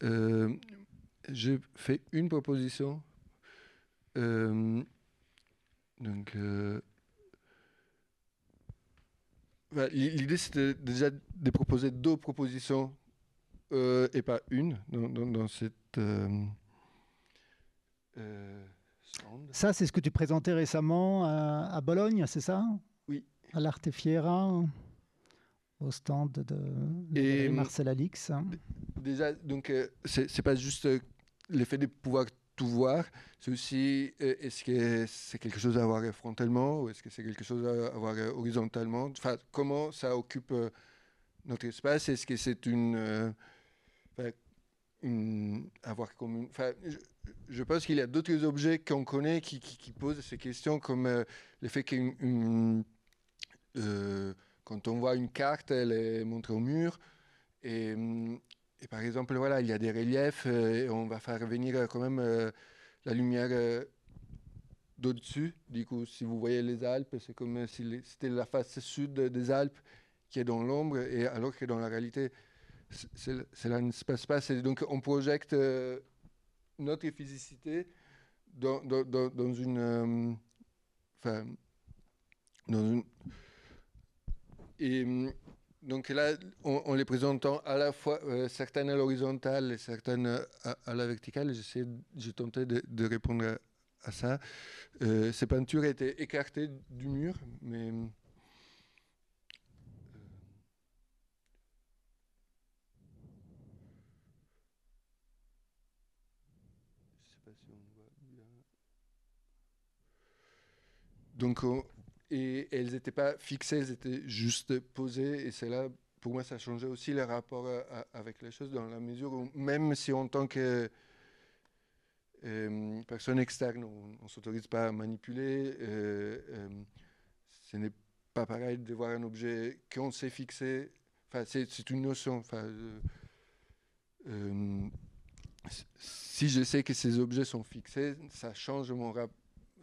Speaker 4: je fais une proposition. L'idée, c'était déjà de proposer 2 propositions et pas une dans cette
Speaker 2: Ça, c'est ce que tu présentais récemment à Bologne, c'est ça?
Speaker 4: Oui.
Speaker 2: À l'Arte Fiera, au stand de Marcel Alix.
Speaker 4: Déjà, donc, c'est pas juste l'effet de pouvoir tout voir, c'est aussi est-ce que c'est quelque chose à voir frontalement ou est-ce que c'est quelque chose à voir horizontalement? Enfin, comment ça occupe notre espace? Est-ce que c'est avoir comme une... Enfin, je pense qu'il y a d'autres objets qu'on connaît qui posent ces questions, comme le fait que quand on voit une carte, elle est montrée au mur. Et par exemple, voilà, il y a des reliefs et on va faire venir quand même la lumière d'au-dessus. Du coup, si vous voyez les Alpes, c'est comme si c'était la face sud des Alpes qui est dans l'ombre, et alors que dans la réalité, cela ne se passe pas. Donc, on projette notre physicité dans une... Et donc là, en les présentant à la fois certaines à l'horizontale et certaines à la verticale, j'ai tenté de répondre à ça. Ces peintures étaient écartées du mur, mais... Donc, et elles n'étaient pas fixées, elles étaient juste posées. Et c'est là, pour moi, ça changeait aussi le rapport avec les choses, dans la mesure où, même si en tant que personne externe, on ne s'autorise pas à manipuler, ce n'est pas pareil de voir un objet qu'on sait fixer. Enfin, c'est une notion. Enfin, si je sais que ces objets sont fixés, ça change mon rapport.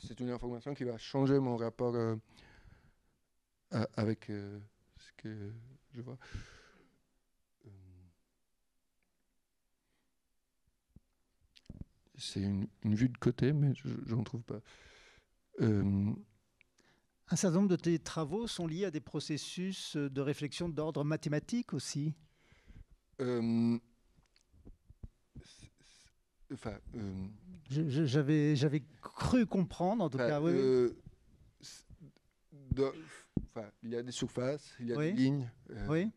Speaker 4: c'est une information qui va changer mon rapport avec ce que je vois. C'est une vue de côté, mais je n'en trouve pas.
Speaker 2: Un certain nombre de tes travaux sont liés à des processus de réflexion d'ordre mathématique aussi. J'avais cru comprendre, en tout cas. Oui.
Speaker 4: Il y a des surfaces, il y a
Speaker 2: Oui.
Speaker 4: des lignes.
Speaker 2: Oui.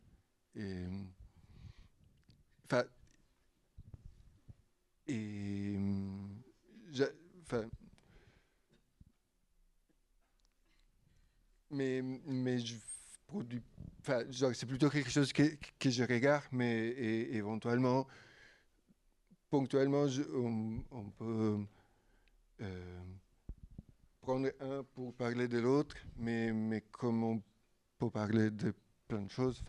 Speaker 4: Mais je produis. C'est plutôt quelque chose que je regarde, mais éventuellement, ponctuellement, on peut prendre un pour parler de l'autre, mais comme on peut parler de plein de choses,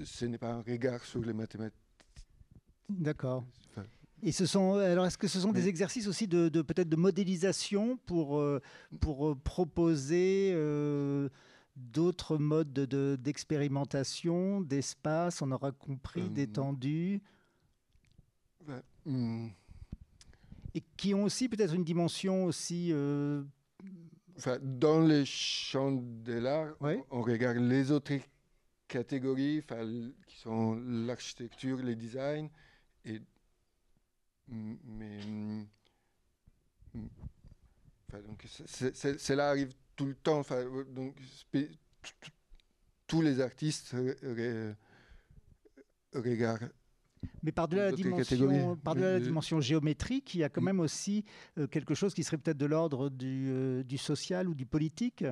Speaker 4: ce n'est pas un regard sur les mathématiques.
Speaker 2: D'accord. Et alors, est-ce que ce sont des exercices aussi peut-être de modélisation pour proposer d'autres modes d'expérimentation, d'espace, on aura compris, d'étendue, et qui ont aussi peut-être une dimension aussi...
Speaker 4: dans les champs de l'art, on regarde les autres catégories qui sont l'architecture, le design, donc cela arrive tout le temps. Donc tous les artistes regardent.
Speaker 2: Mais par-delà la dimension géométrique, il y a quand même aussi quelque chose qui serait peut-être de l'ordre du social ou du politique,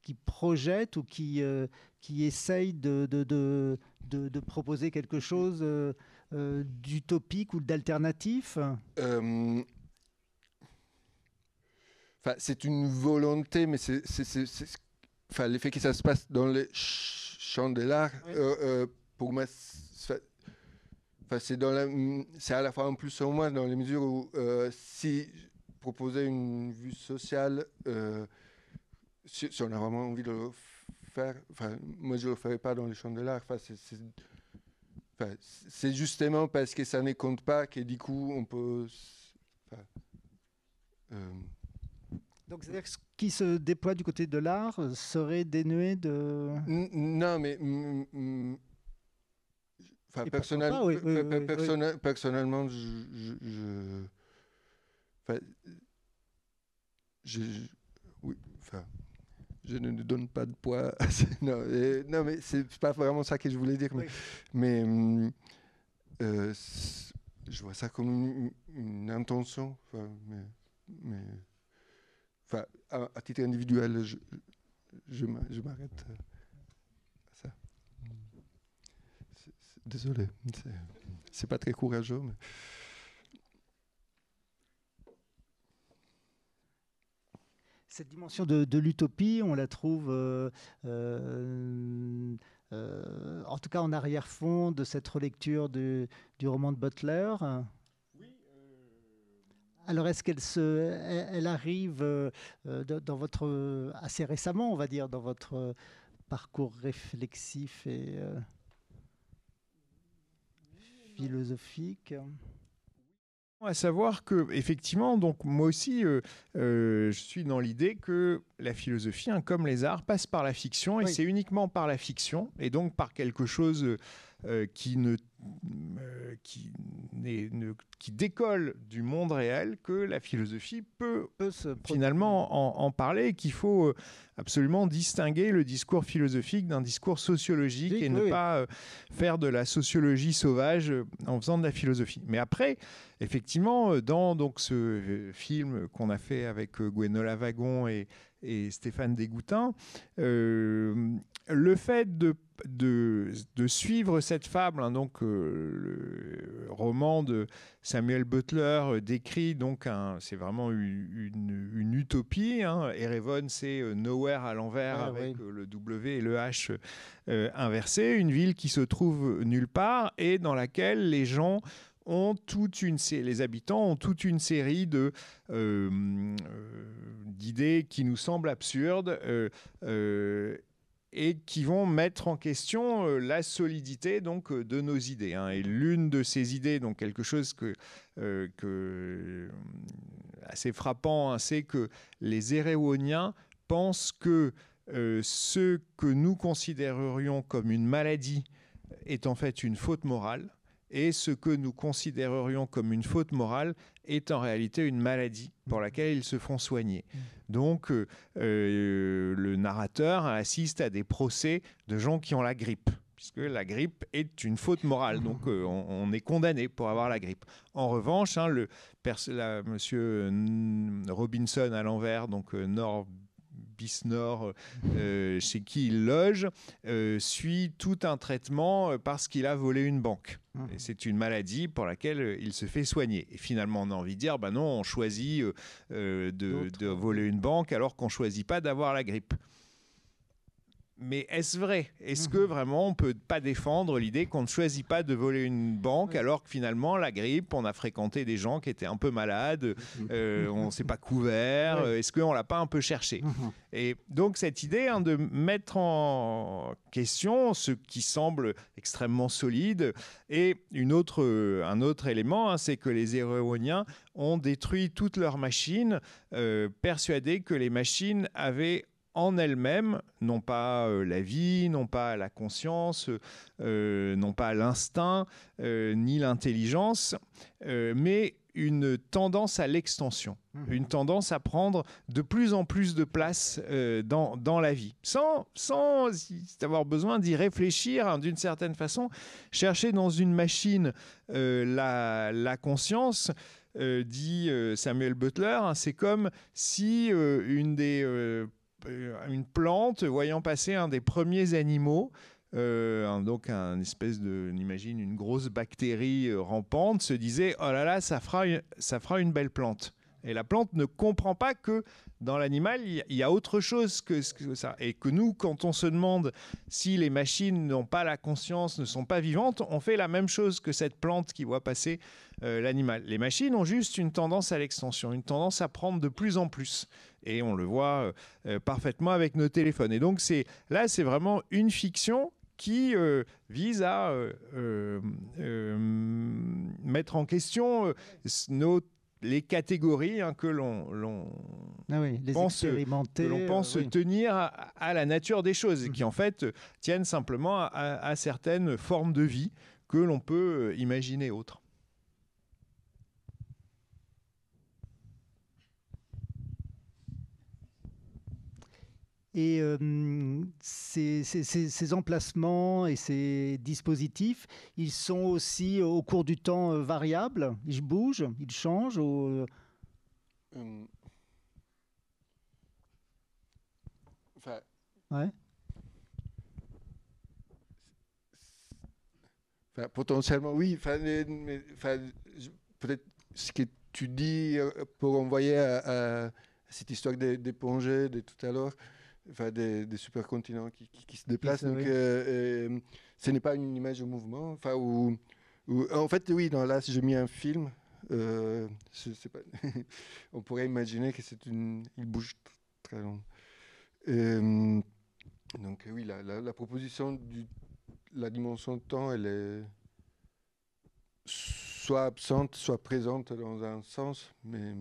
Speaker 2: qui projette ou qui essaye de proposer quelque chose d'utopique ou d'alternatif.
Speaker 4: C'est une volonté, mais l'effet que ça se passe dans les champs de l'art, pour moi, c'est à la fois en plus ou en moins, dans les mesures où si proposer une vue sociale, si on a vraiment envie de le faire, moi je ne le ferai pas dans les champs de l'art. C'est justement parce que ça ne compte pas que du coup on peut...
Speaker 2: Donc c'est-à-dire que ce qui se déploie du côté de l'art serait dénué de...
Speaker 4: Non, mais... personnellement, je ne donne pas de poids. Non, mais c'est pas vraiment ça que je voulais dire. Oui. Mais je vois ça comme une intention. À titre individuel, je m'arrête à ça. Désolé, c'est pas très courageux. Mais...
Speaker 2: Cette dimension de l'utopie, on la trouve en tout cas en arrière-fond de cette relecture du roman de Butler. Alors, est-ce qu'elle arrive dans votre assez récemment, on va dire, dans votre parcours réflexif et philosophique?
Speaker 3: À savoir que, effectivement, donc moi aussi, je suis dans l'idée que la philosophie, comme les arts, passe par la fiction, et c'est uniquement par la fiction, et donc par quelque chose qui décolle du monde réel, que la philosophie peut finalement en parler, et qu'il faut absolument distinguer le discours philosophique d'un discours sociologique, et ne pas faire de la sociologie sauvage en faisant de la philosophie. Mais après, effectivement, dans donc, ce film qu'on a fait avec Gwenola Wagon et Stéphane Desgoutin, le fait de suivre cette fable, donc le roman de Samuel Butler décrit donc c'est vraiment une utopie. Erevan, c'est nowhere à l'envers, avec le W et le H inversé, une ville qui se trouve nulle part et dans laquelle les gens les habitants ont toute une série d'idées qui nous semblent absurdes et qui vont mettre en question la solidité donc, de nos idées. Hein. Et l'une de ces idées, donc quelque chose assez frappant, hein, c'est que les éréoniens pensent que ce que nous considérerions comme une maladie est en fait une faute morale, et ce que nous considérerions comme une faute morale est en réalité une maladie pour laquelle ils se font soigner. Donc, le narrateur assiste à des procès de gens qui ont la grippe, puisque la grippe est une faute morale. Donc, on est condamné pour avoir la grippe. En revanche, hein, monsieur Robinson à l'envers, donc Bisnor, chez qui il loge, suit tout un traitement parce qu'il a volé une banque. Et c'est une maladie pour laquelle il se fait soigner. Et finalement, on a envie de dire, non, on choisit de voler une banque alors qu'on ne choisit pas d'avoir la grippe. Mais est-ce vrai? Est-ce que vraiment on ne peut pas défendre l'idée qu'on ne choisit pas de voler une banque alors que finalement la grippe, on a fréquenté des gens qui étaient un peu malades, on ne s'est pas couvert, est-ce qu'on ne l'a pas un peu cherché? Et donc cette idée, hein, de mettre en question ce qui semble extrêmement solide, et un autre élément, hein, c'est que les éréoniens ont détruit toutes leurs machines, persuadés que les machines avaient en elles-mêmes, non pas la vie, non pas la conscience, non pas l'instinct, ni l'intelligence, mais une tendance à l'extension, une tendance à prendre de plus en plus de place dans la vie, sans avoir besoin d'y réfléchir, hein, d'une certaine façon. Chercher dans une machine la conscience, dit Samuel Butler, hein, c'est comme si une plante, voyant passer un des premiers animaux, donc un espèce on imagine une grosse bactérie rampante, se disait « Oh là là, ça fera une belle plante ». Et la plante ne comprend pas que dans l'animal, il y a autre chose que ça. Et que nous, quand on se demande si les machines n'ont pas la conscience, ne sont pas vivantes, on fait la même chose que cette plante qui voit passer l'animal. Les machines ont juste une tendance à l'extension, une tendance à prendre de plus en plus. Et on le voit parfaitement avec nos téléphones. Et donc c'est vraiment une fiction qui vise à mettre en question les catégories, hein, que l'on pense tenir à la nature des choses, et qui en fait tiennent simplement à certaines formes de vie que l'on peut imaginer autres.
Speaker 2: Et ces emplacements et ces dispositifs, ils sont aussi au cours du temps variables? Ils bougent, ils changent
Speaker 4: potentiellement, oui. Peut-être ce que tu dis pour envoyer à cette histoire des plongées de tout à l'heure, des supercontinents qui se déplacent. Donc, ce n'est pas une image de mouvement. En fait, oui, là, si j'ai mis un film, je sais pas, on pourrait imaginer que il bouge très long. Donc, oui, la proposition de la dimension de temps, elle est soit absente, soit présente dans un sens, mais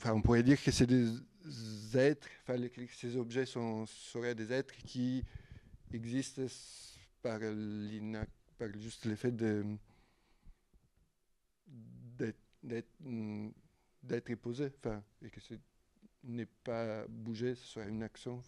Speaker 4: on pourrait dire que c'est des êtres, ces objets seraient des êtres qui existent par juste l'effet d'être posé, et que ce n'est pas bouger, ce serait une action.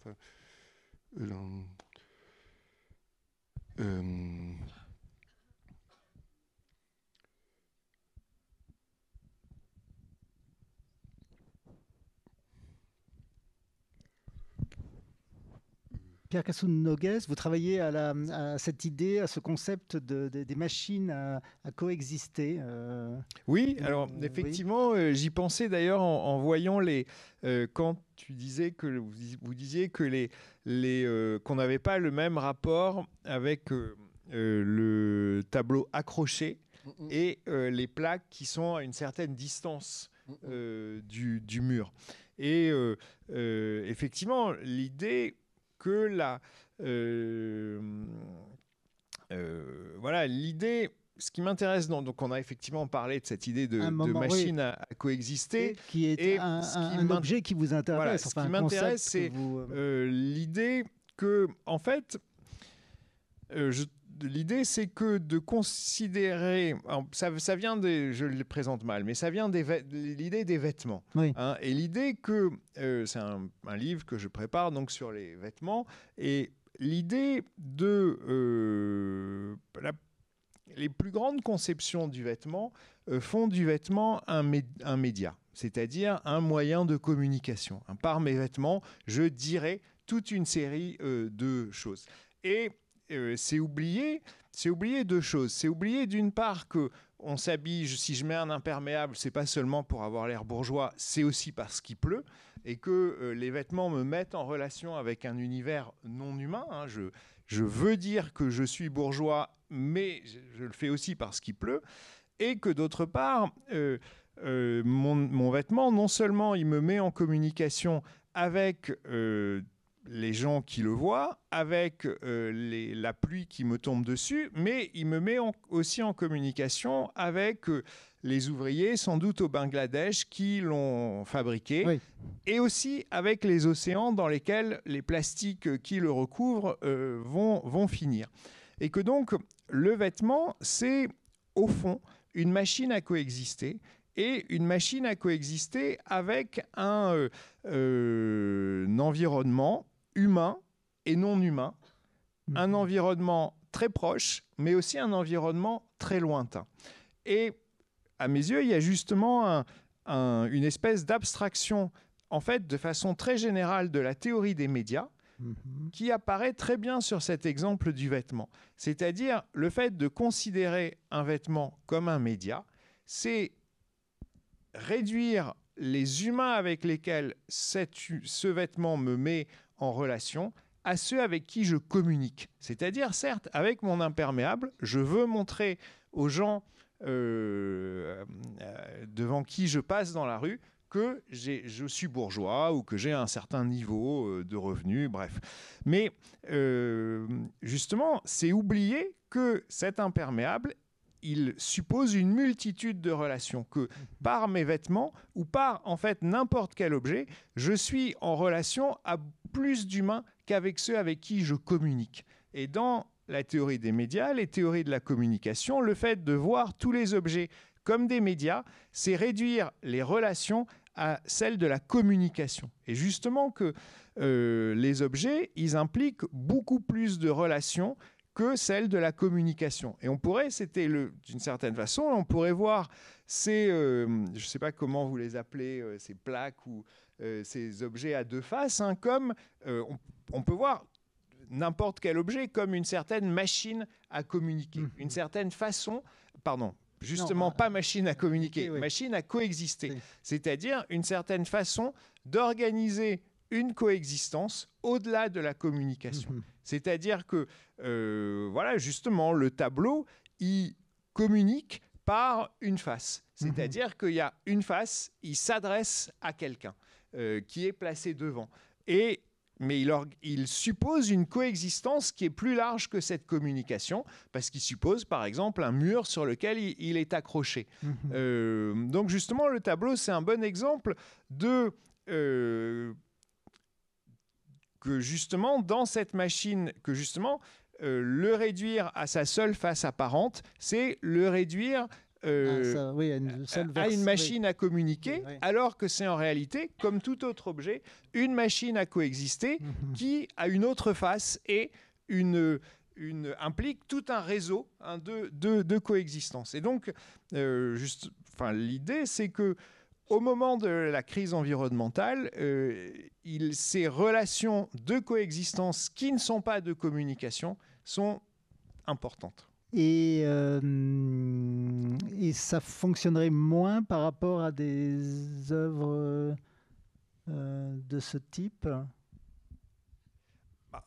Speaker 2: Pierre Cassoun-Noguès, vous travaillez à cette idée, à ce concept des machines à coexister.
Speaker 3: Oui, alors effectivement, j'y pensais d'ailleurs en voyant quand tu disais que vous disiez que qu'on n'avait pas le même rapport avec le tableau accroché et les plaques qui sont à une certaine distance du mur. Et effectivement, l'idée que voilà, l'idée, ce qui m'intéresse, donc on a effectivement parlé de cette idée de machine à coexister.
Speaker 2: Qui est un objet qui vous intéresse.
Speaker 3: Voilà, ce qui m'intéresse, c'est l'idée que, en fait, l'idée, c'est que de considérer, ça vient je le présente mal, mais ça vient de l'idée des vêtements.
Speaker 2: Oui.
Speaker 3: Hein, et l'idée que, c'est un livre que je prépare donc sur les vêtements, et l'idée de les plus grandes conceptions du vêtement font du vêtement un média, c'est-à-dire un moyen de communication. Par mes vêtements, je dirais toute une série de choses. Et c'est oublier deux choses. C'est oublier d'une part que on s'habille, si je mets un imperméable, c'est pas seulement pour avoir l'air bourgeois, c'est aussi parce qu'il pleut, et que les vêtements me mettent en relation avec un univers non humain. Hein. Je veux dire que je suis bourgeois, mais je le fais aussi parce qu'il pleut, et que d'autre part, mon vêtement, non seulement il me met en communication avec les gens qui le voient, avec la pluie qui me tombe dessus, mais il me met aussi en communication avec les ouvriers, sans doute au Bangladesh, qui l'ont fabriqué, oui. Et aussi avec les océans dans lesquels les plastiques qui le recouvrent vont finir. Et que donc, le vêtement, c'est au fond une machine à coexister, et une machine à coexister avec un environnement humain et non humain, un environnement très proche, mais aussi un environnement très lointain. Et à mes yeux, il y a justement une espèce d'abstraction, en fait, de façon très générale de la théorie des médias, qui apparaît très bien sur cet exemple du vêtement. C'est-à-dire le fait de considérer un vêtement comme un média, c'est réduire les humains avec lesquels ce vêtement me met en relation à ceux avec qui je communique. C'est-à-dire, certes, avec mon imperméable, je veux montrer aux gens devant qui je passe dans la rue que je suis bourgeois ou que j'ai un certain niveau de revenus, bref. Mais justement, c'est oublier que cet imperméable, il suppose une multitude de relations, que par mes vêtements ou par en fait n'importe quel objet, je suis en relation à plus d'humains qu'avec ceux avec qui je communique. Et dans la théorie des médias, les théories de la communication, le fait de voir tous les objets comme des médias, c'est réduire les relations à celles de la communication. Et justement que les objets, ils impliquent beaucoup plus de relations que celle de la communication. Et on pourrait, d'une certaine façon, on pourrait voir ces, je ne sais pas comment vous les appelez, ces plaques ou ces objets à deux faces, hein, comme on peut voir n'importe quel objet comme une certaine machine à communiquer, une certaine façon, pardon, justement pas machine à communiquer, machine à coexister, c'est-à-dire une certaine façon d'organiser une coexistence au-delà de la communication. C'est-à-dire que, voilà, justement, le tableau, il communique par une face. C'est-à-dire qu'il y a une face, il s'adresse à quelqu'un qui est placé devant. Mais il suppose une coexistence qui est plus large que cette communication, parce qu'il suppose, par exemple, un mur sur lequel il est accroché. Donc, justement, le tableau, c'est un bon exemple que justement, dans cette machine, que justement, le réduire à sa seule face apparente, c'est le réduire à une machine à communiquer, alors que c'est en réalité, comme tout autre objet, une machine à coexister qui a une autre face et implique tout un réseau de coexistence. Et donc, l'idée, c'est que au moment de la crise environnementale, ces relations de coexistence qui ne sont pas de communication sont importantes.
Speaker 2: Et ça fonctionnerait moins par rapport à des œuvres de ce type ?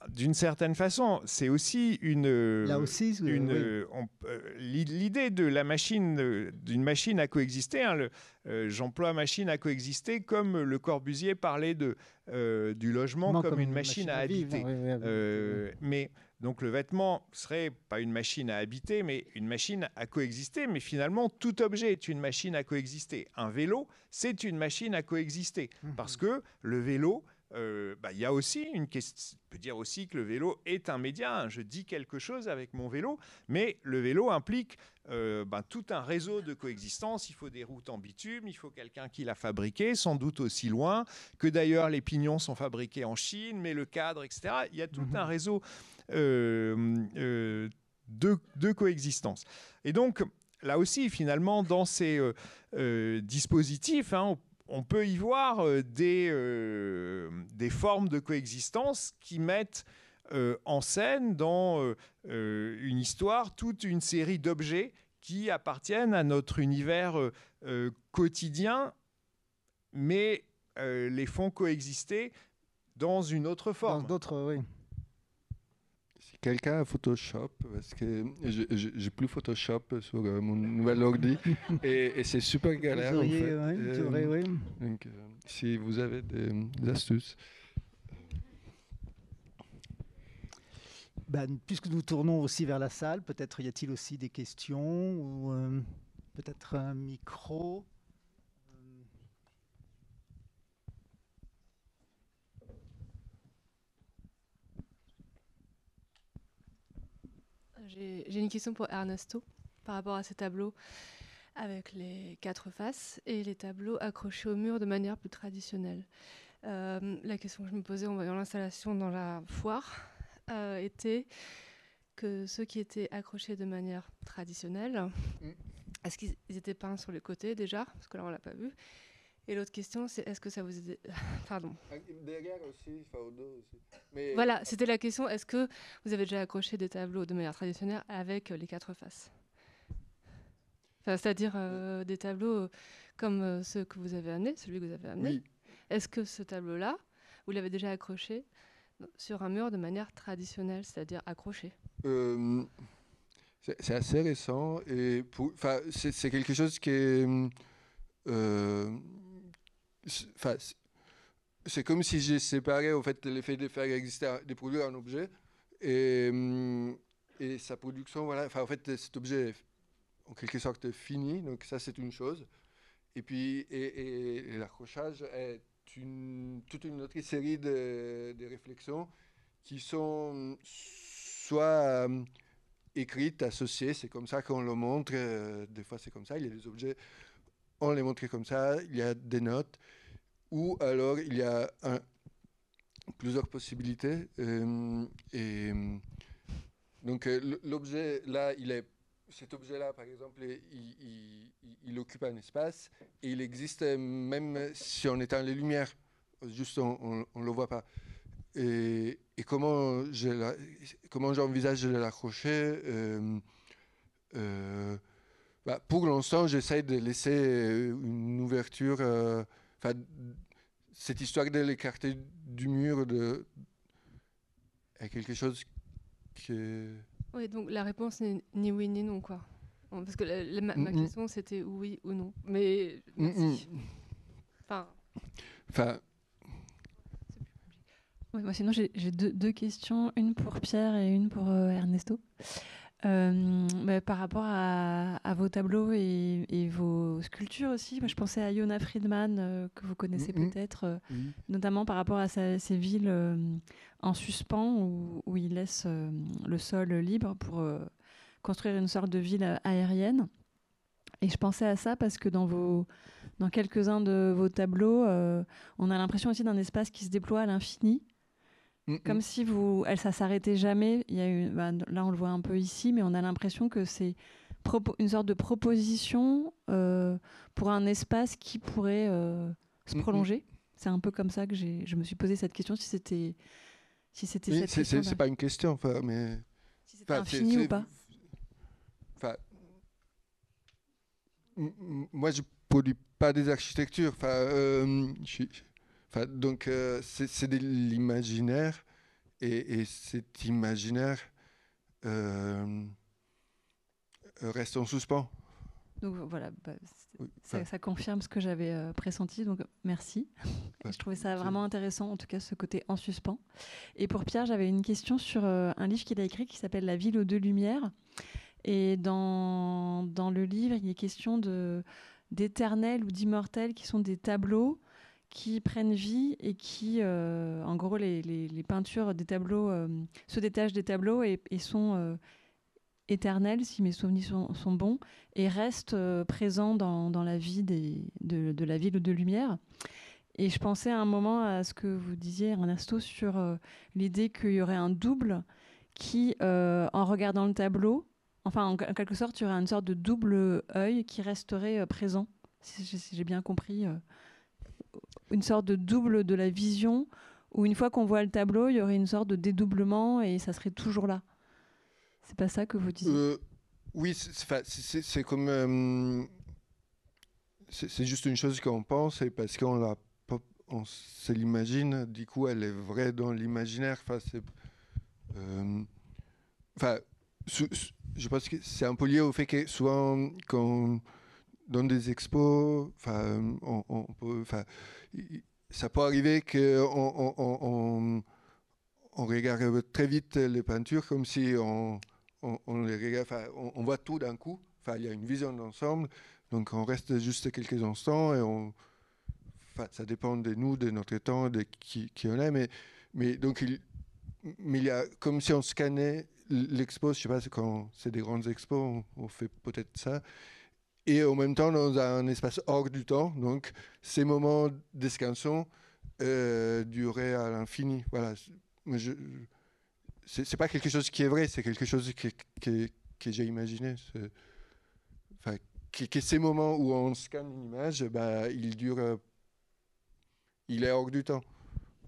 Speaker 3: D'une certaine façon, c'est aussi
Speaker 2: Là aussi,
Speaker 3: l'idée de la machine, d'une machine à coexister. Hein, j'emploie machine à coexister comme Le Corbusier parlait du logement comme une machine à habiter. Mais donc le vêtement serait pas une machine à habiter, mais une machine à coexister. Mais finalement, tout objet est une machine à coexister. Un vélo, c'est une machine à coexister parce que le vélo, il y a aussi une question. On peut dire aussi que le vélo est un média. Hein. Je dis quelque chose avec mon vélo, mais le vélo implique tout un réseau de coexistence. Il faut des routes en bitume, il faut quelqu'un qui l'a fabriqué, sans doute aussi loin, que d'ailleurs les pignons sont fabriqués en Chine, mais le cadre, etc. Il y a tout un réseau de coexistence. Et donc, là aussi, finalement, dans ces dispositifs, hein, on peut y voir des formes de coexistence qui mettent en scène dans une histoire toute une série d'objets qui appartiennent à notre univers quotidien, mais les font coexister dans une autre forme.
Speaker 2: Dans d'autres, oui.
Speaker 4: Si quelqu'un a Photoshop, parce que j'ai plus Photoshop sur mon nouvel ordi et c'est super galère.
Speaker 2: Vous auriez, oui.
Speaker 4: Donc, si vous avez des astuces.
Speaker 2: Puisque nous tournons aussi vers la salle, peut-être y a-t-il aussi des questions ou peut-être un micro.
Speaker 5: J'ai une question pour Ernesto par rapport à ces tableaux avec les 4 faces et les tableaux accrochés au mur de manière plus traditionnelle. La question que je me posais en voyant l'installation dans la foire était que ceux qui étaient accrochés de manière traditionnelle, est-ce qu'ils étaient peints sur les côtés déjà? Parce que là, on ne l'a pas vu. Et l'autre question, c'est est-ce que ça vous aide... Pardon.
Speaker 4: Derrière aussi, au dos aussi. Mais...
Speaker 5: Voilà, c'était la question. Est-ce que vous avez déjà accroché des tableaux de manière traditionnelle avec les 4 faces? C'est-à-dire des tableaux comme ceux que vous avez amenés, celui que vous avez amené.
Speaker 4: Oui.
Speaker 5: Est-ce que ce tableau-là, vous l'avez déjà accroché sur un mur de manière traditionnelle, c'est-à-dire accroché?
Speaker 4: C'est assez récent et c'est quelque chose qui est... c'est comme si j'ai séparé en fait l'effet de faire exister des produits en objet et sa production, voilà. En fait, cet objet est en quelque sorte fini, donc ça c'est une chose. Et puis et l'accrochage est toute une autre série de réflexions qui sont soit écrites, associées, c'est comme ça qu'on le montre, des fois c'est comme ça, il y a des objets, on les montre comme ça, il y a des notes, ou alors il y a plusieurs possibilités. Donc l'objet là, cet objet-là, par exemple, il occupe un espace et il existe même si on éteint les lumières, juste on ne le voit pas. Et comment j'envisage de l'accrocher pour l'instant, j'essaie de laisser une ouverture. Cette histoire de l'écarter du mur est quelque chose que...
Speaker 5: Oui, donc la réponse n'est ni oui ni non, quoi. Parce que ma question, c'était oui ou non. Mais merci.
Speaker 6: Oui, moi, sinon, j'ai deux questions, une pour Pierre et une pour Ernesto. Par rapport à vos tableaux et vos sculptures aussi, moi, je pensais à Yona Friedman, que vous connaissez peut-être, notamment par rapport à ces villes en suspens où il laisse le sol libre pour construire une sorte de ville aérienne. Et je pensais à ça parce que dans quelques-uns de vos tableaux, on a l'impression aussi d'un espace qui se déploie à l'infini. Comme si ça s'arrêtait jamais. Il y a là, on le voit un peu ici, mais on a l'impression que c'est une sorte de proposition pour un espace qui pourrait se prolonger. C'est un peu comme ça que je me suis posé cette question, si c'était cette question.
Speaker 4: C'est pas une question, mais
Speaker 6: si c'était infini ou pas.
Speaker 4: Moi, je produis pas des architectures. Donc, c'est de l'imaginaire. et cet imaginaire reste en suspens.
Speaker 6: Donc voilà,
Speaker 4: Oui,
Speaker 6: ça confirme ce que j'avais pressenti, donc merci. Je trouvais ça vraiment intéressant, en tout cas ce côté en suspens. Et pour Pierre, j'avais une question sur un livre qu'il a écrit qui s'appelle La ville aux deux lumières. Et dans le livre, il est question d'éternels ou d'immortels qui sont des tableaux qui prennent vie et qui, en gros, les peintures des tableaux se détachent des tableaux et sont éternels, si mes souvenirs sont bons, et restent présents dans la vie de la ville aux deux lumières. Et je pensais à un moment à ce que vous disiez, Ernesto, sur l'idée qu'il y aurait un double qui, en regardant le tableau, enfin, en quelque sorte, il y aurait une sorte de double œil qui resterait présent, si j'ai bien compris. Une sorte de double de la vision, où une fois qu'on voit le tableau, il y aurait une sorte de dédoublement et ça serait toujours là. C'est pas ça que vous disiez?
Speaker 4: Oui, c'est comme... c'est juste une chose qu'on pense, et parce qu'on se l'imagine, du coup, elle est vraie dans l'imaginaire. Je pense que c'est un peu lié au fait que souvent, quand dans des expos, ça peut arriver qu'on on regarde très vite les peintures comme si on les regarde, on voit tout d'un coup. Il y a une vision d'ensemble, donc on reste juste quelques instants et ça dépend de nous, de notre temps, de qui on est, mais donc il y a comme si on scannait l'expo. Je sais pas, quand c'est des grandes expos, on fait peut-être ça. Et en même temps, dans un espace hors du temps, donc ces moments d'escanson duraient à l'infini. Voilà. C'est pas quelque chose qui est vrai, c'est quelque chose que j'ai imaginé. Que ces moments où on scanne une image, il dure, il est hors du temps.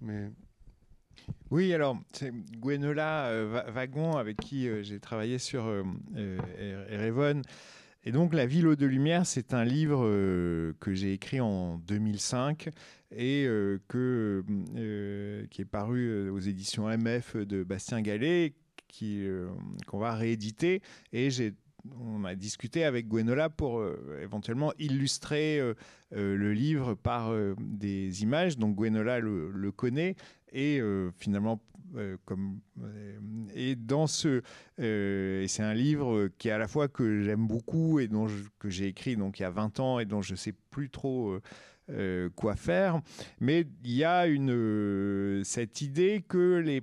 Speaker 4: Mais...
Speaker 3: Oui, alors, c'est Gwenola Wagon, avec qui j'ai travaillé sur Erevan. Et donc, La ville aux deux lumières, c'est un livre que j'ai écrit en 2005 et qui est paru aux éditions MF de Bastien Gallet, qu'on va rééditer. Et on a discuté avec Gwenola pour éventuellement illustrer le livre par des images. Donc Gwenola le connaît et finalement et c'est un livre qui est à la fois que j'aime beaucoup et que j'ai écrit donc il y a 20 ans et dont je sais plus trop quoi faire, mais il y a cette idée que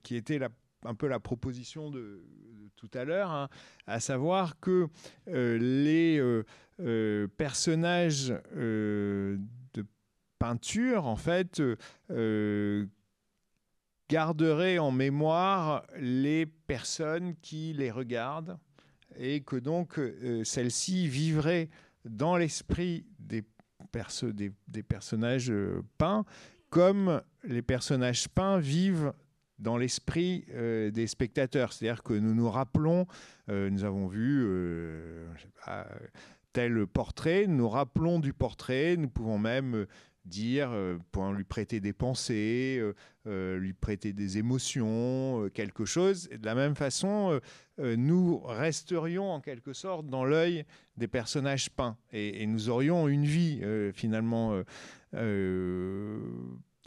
Speaker 3: qui était un peu la proposition de tout à l'heure, hein, à savoir que les personnages de peinture, en fait, garderaient en mémoire les personnes qui les regardent et que donc celles-ci vivraient dans l'esprit des personnages peints comme les personnages peints vivent dans l'esprit des spectateurs. C'est-à-dire que nous nous rappelons, nous avons vu tel portrait, nous rappelons du portrait, nous pouvons même dire, pour lui prêter des pensées, lui prêter des émotions, quelque chose. Et de la même façon, nous resterions en quelque sorte dans l'œil des personnages peints et nous aurions une vie finalement.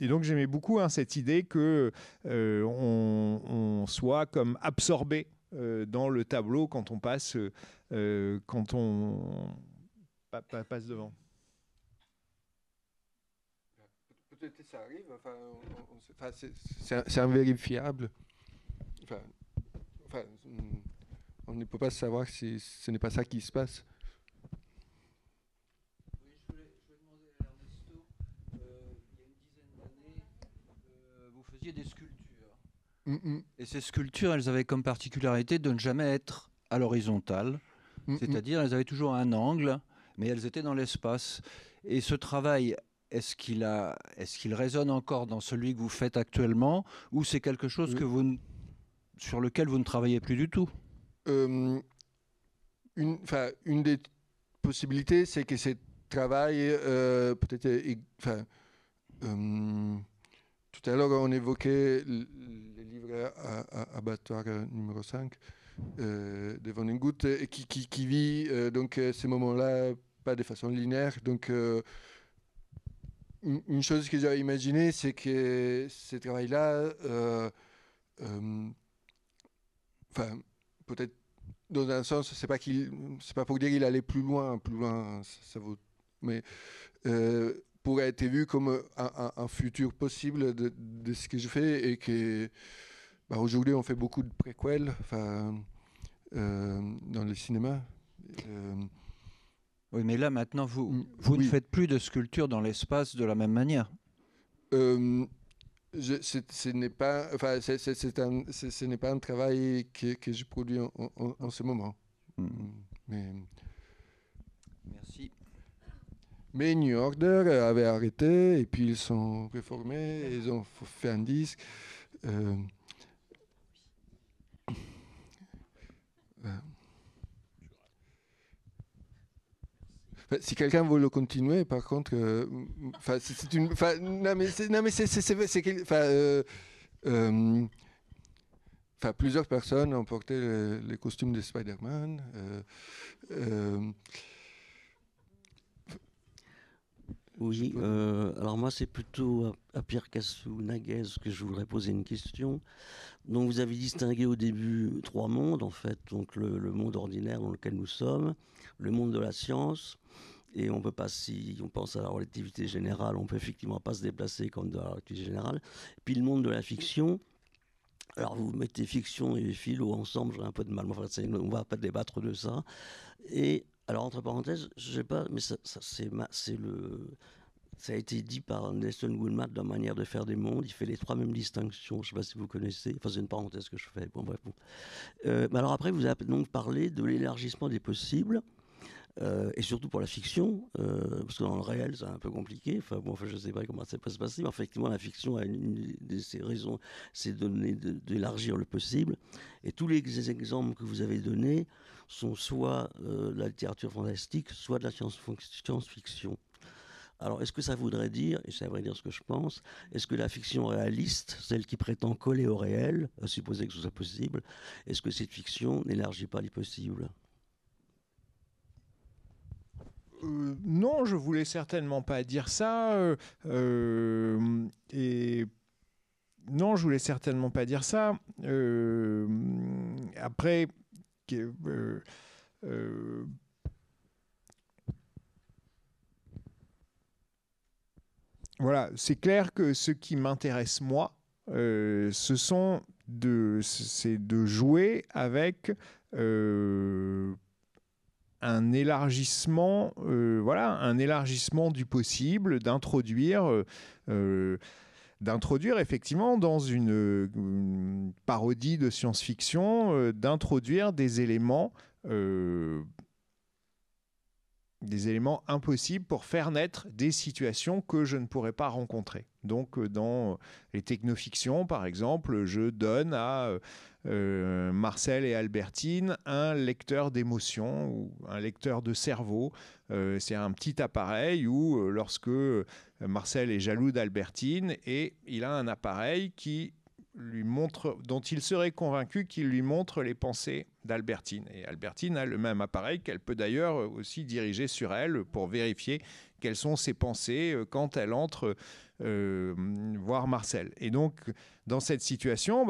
Speaker 3: Et donc j'aimais beaucoup cette idée que on soit comme absorbé dans le tableau quand on passe passe devant.
Speaker 4: Peut-être que ça arrive. C'est invérifiable. On ne peut pas savoir si ce n'est pas ça qui se passe.
Speaker 7: Oui, je voulais demander à Ernesto, il y a une dizaine d'années, vous faisiez des sculptures. Et ces sculptures, elles avaient comme particularité de ne jamais être à l'horizontale, c'est-à-dire elles avaient toujours un angle, mais elles étaient dans l'espace. Et ce travail, est-ce qu'il résonne encore dans celui que vous faites actuellement, ou c'est quelque chose sur lequel vous ne travaillez plus du tout?
Speaker 4: Une des possibilités, c'est que ce travail, peut-être, tout à l'heure, on évoquait les livres Abattoir numéro 5 de Van Ingout, qui vit donc ces moments-là pas de façon linéaire. Donc, une chose que j'avais imaginée, c'est que ce travail-là, peut-être dans un sens, c'est pas pour dire qu'il allait plus loin, ça vaut, mais pourrait être vu comme un futur possible de ce que je fais, et que aujourd'hui on fait beaucoup de préquels dans le cinéma.
Speaker 7: Oui, mais là maintenant vous
Speaker 4: oui.
Speaker 7: ne faites plus de sculpture dans l'espace de la même manière.
Speaker 4: Ce n'est pas un travail que je produis en ce moment.
Speaker 7: Merci.
Speaker 4: Mais New Order avait arrêté, et puis ils sont réformés, ils ont fait un disque. Si quelqu'un veut le continuer, par contre, plusieurs personnes ont porté les costumes de Spider-Man.
Speaker 8: Oui, alors moi c'est plutôt à Pierre Cassou-Naguez que je voudrais poser une question. Donc vous avez distingué au début 3 mondes en fait, donc le monde ordinaire dans lequel nous sommes, le monde de la science, et on peut pas, si on pense à la relativité générale, on peut effectivement pas se déplacer comme dans la relativité générale, puis le monde de la fiction. Alors vous mettez fiction et philo ensemble, j'ai un peu de mal, enfin, on va pas débattre de ça. Et alors entre parenthèses, je sais pas, mais ça a été dit par Nelson Goodman de la manière de faire des mondes. Il fait les 3 mêmes distinctions. Je ne sais pas si vous connaissez. Enfin, c'est une parenthèse que je fais. Bon, bref. Bon. Mais alors après, vous avez donc parlé de l'élargissement des possibles, et surtout pour la fiction, parce que dans le réel, c'est un peu compliqué. Enfin, je ne sais pas comment ça peut se passer, mais effectivement, la fiction a une de ses raisons, c'est d'élargir le possible. Et tous les exemples que vous avez donnés sont soit de la littérature fantastique, soit de la science-fiction. Alors, est-ce que ça voudrait dire, et ça voudrait dire ce que je pense, est-ce que la fiction réaliste, celle qui prétend coller au réel, à supposer que ce soit possible, est-ce que cette fiction n'élargit pas les possibles ?
Speaker 3: Non, je voulais certainement pas dire ça. Et non, je voulais certainement pas dire ça. Après, voilà, c'est clair que ce qui m'intéresse moi, c'est de jouer avec un élargissement, un élargissement du possible, d'introduire effectivement dans une parodie de science-fiction, d'introduire des éléments impossibles pour faire naître des situations que je ne pourrais pas rencontrer. Donc dans les technofictions, par exemple, je donne à Marcel et Albertine un lecteur d'émotions ou un lecteur de cerveau. C'est un petit appareil où lorsque Marcel est jaloux d'Albertine, et il a un appareil qui lui montre, dont il serait convaincu qu'il lui montre les pensées d'Albertine. Et Albertine a le même appareil qu'elle peut d'ailleurs aussi diriger sur elle pour vérifier quelles sont ses pensées quand elle entre voir Marcel. Et donc, dans cette situation,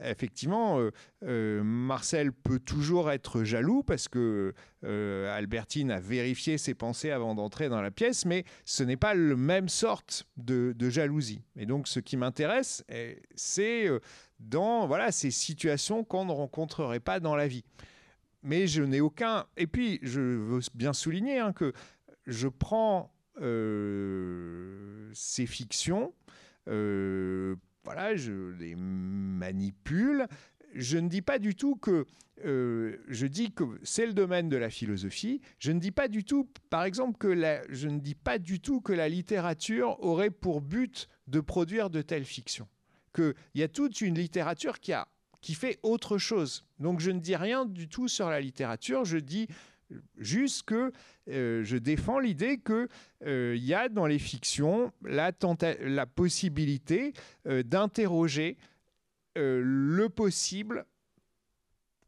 Speaker 3: effectivement, Marcel peut toujours être jaloux parce que Albertine a vérifié ses pensées avant d'entrer dans la pièce, mais ce n'est pas la même sorte de jalousie. Et donc, ce qui m'intéresse, c'est dans ces situations qu'on ne rencontrerait pas dans la vie. Mais je n'ai aucun... Et puis, je veux bien souligner que je prends ces fictions, je les manipule. Je ne dis pas du tout que... je dis que c'est le domaine de la philosophie. Je ne dis pas du tout, par exemple, que la littérature aurait pour but de produire de telles fictions. Qu'il y a toute une littérature qui fait autre chose. Donc je ne dis rien du tout sur la littérature. Je dis juste que je défends l'idée qu'il y a dans les fictions la possibilité d'interroger le possible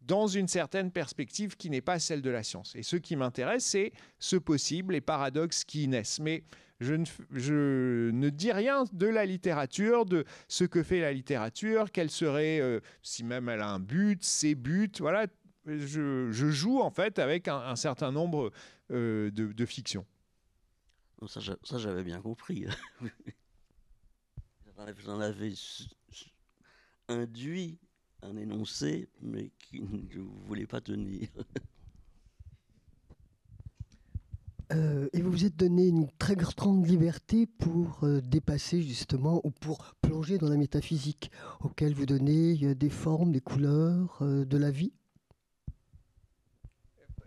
Speaker 3: dans une certaine perspective qui n'est pas celle de la science. Et ce qui m'intéresse, c'est ce possible, les paradoxes qui y naissent. Mais je ne dis rien de la littérature, de ce que fait la littérature, quelle serait, si même elle a un but, ses buts, voilà. Je joue en fait avec un certain nombre de fictions.
Speaker 8: Ça, j'avais bien compris. J'en avais induit un énoncé, mais qui ne voulait pas tenir.
Speaker 9: Et vous vous êtes donné une très grande liberté pour dépasser justement, ou pour plonger dans la métaphysique, auquel vous donnez des formes, des couleurs, de la vie.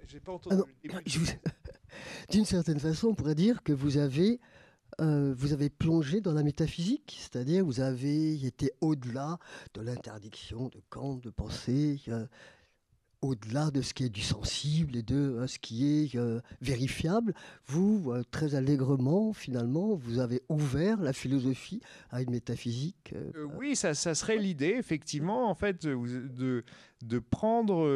Speaker 3: J'ai pas entendu le début.
Speaker 9: D'une certaine façon, on pourrait dire que vous avez plongé dans la métaphysique, c'est-à-dire vous avez été au-delà de l'interdiction de Kant de penser, au-delà de ce qui est du sensible et de ce qui est vérifiable. Vous, très allègrement, finalement, vous avez ouvert la philosophie à une métaphysique.
Speaker 3: Oui, ça serait l'idée, effectivement, en fait, de prendre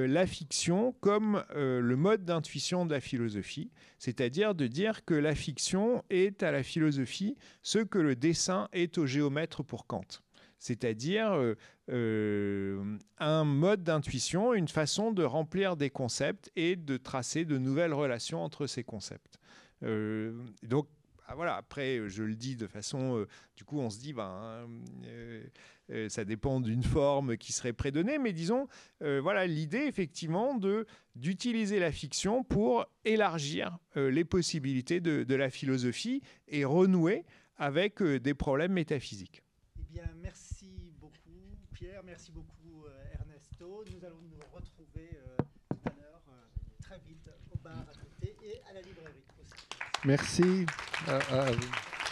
Speaker 3: la fiction comme le mode d'intuition de la philosophie, c'est-à-dire de dire que la fiction est à la philosophie ce que le dessin est au géomètre pour Kant. C'est-à-dire un mode d'intuition, une façon de remplir des concepts et de tracer de nouvelles relations entre ces concepts. Donc, voilà, après, je le dis de façon... du coup, on se dit, ça dépend d'une forme qui serait prédonnée, mais disons, voilà, l'idée, effectivement, d'utiliser la fiction pour élargir les possibilités de la philosophie et renouer avec des problèmes métaphysiques.
Speaker 2: Eh bien, merci beaucoup, Pierre. Merci beaucoup, Ernesto. Nous allons nous retrouver tout à l'heure, très vite, au bar à côté et à la librairie aussi.
Speaker 4: Merci à vous.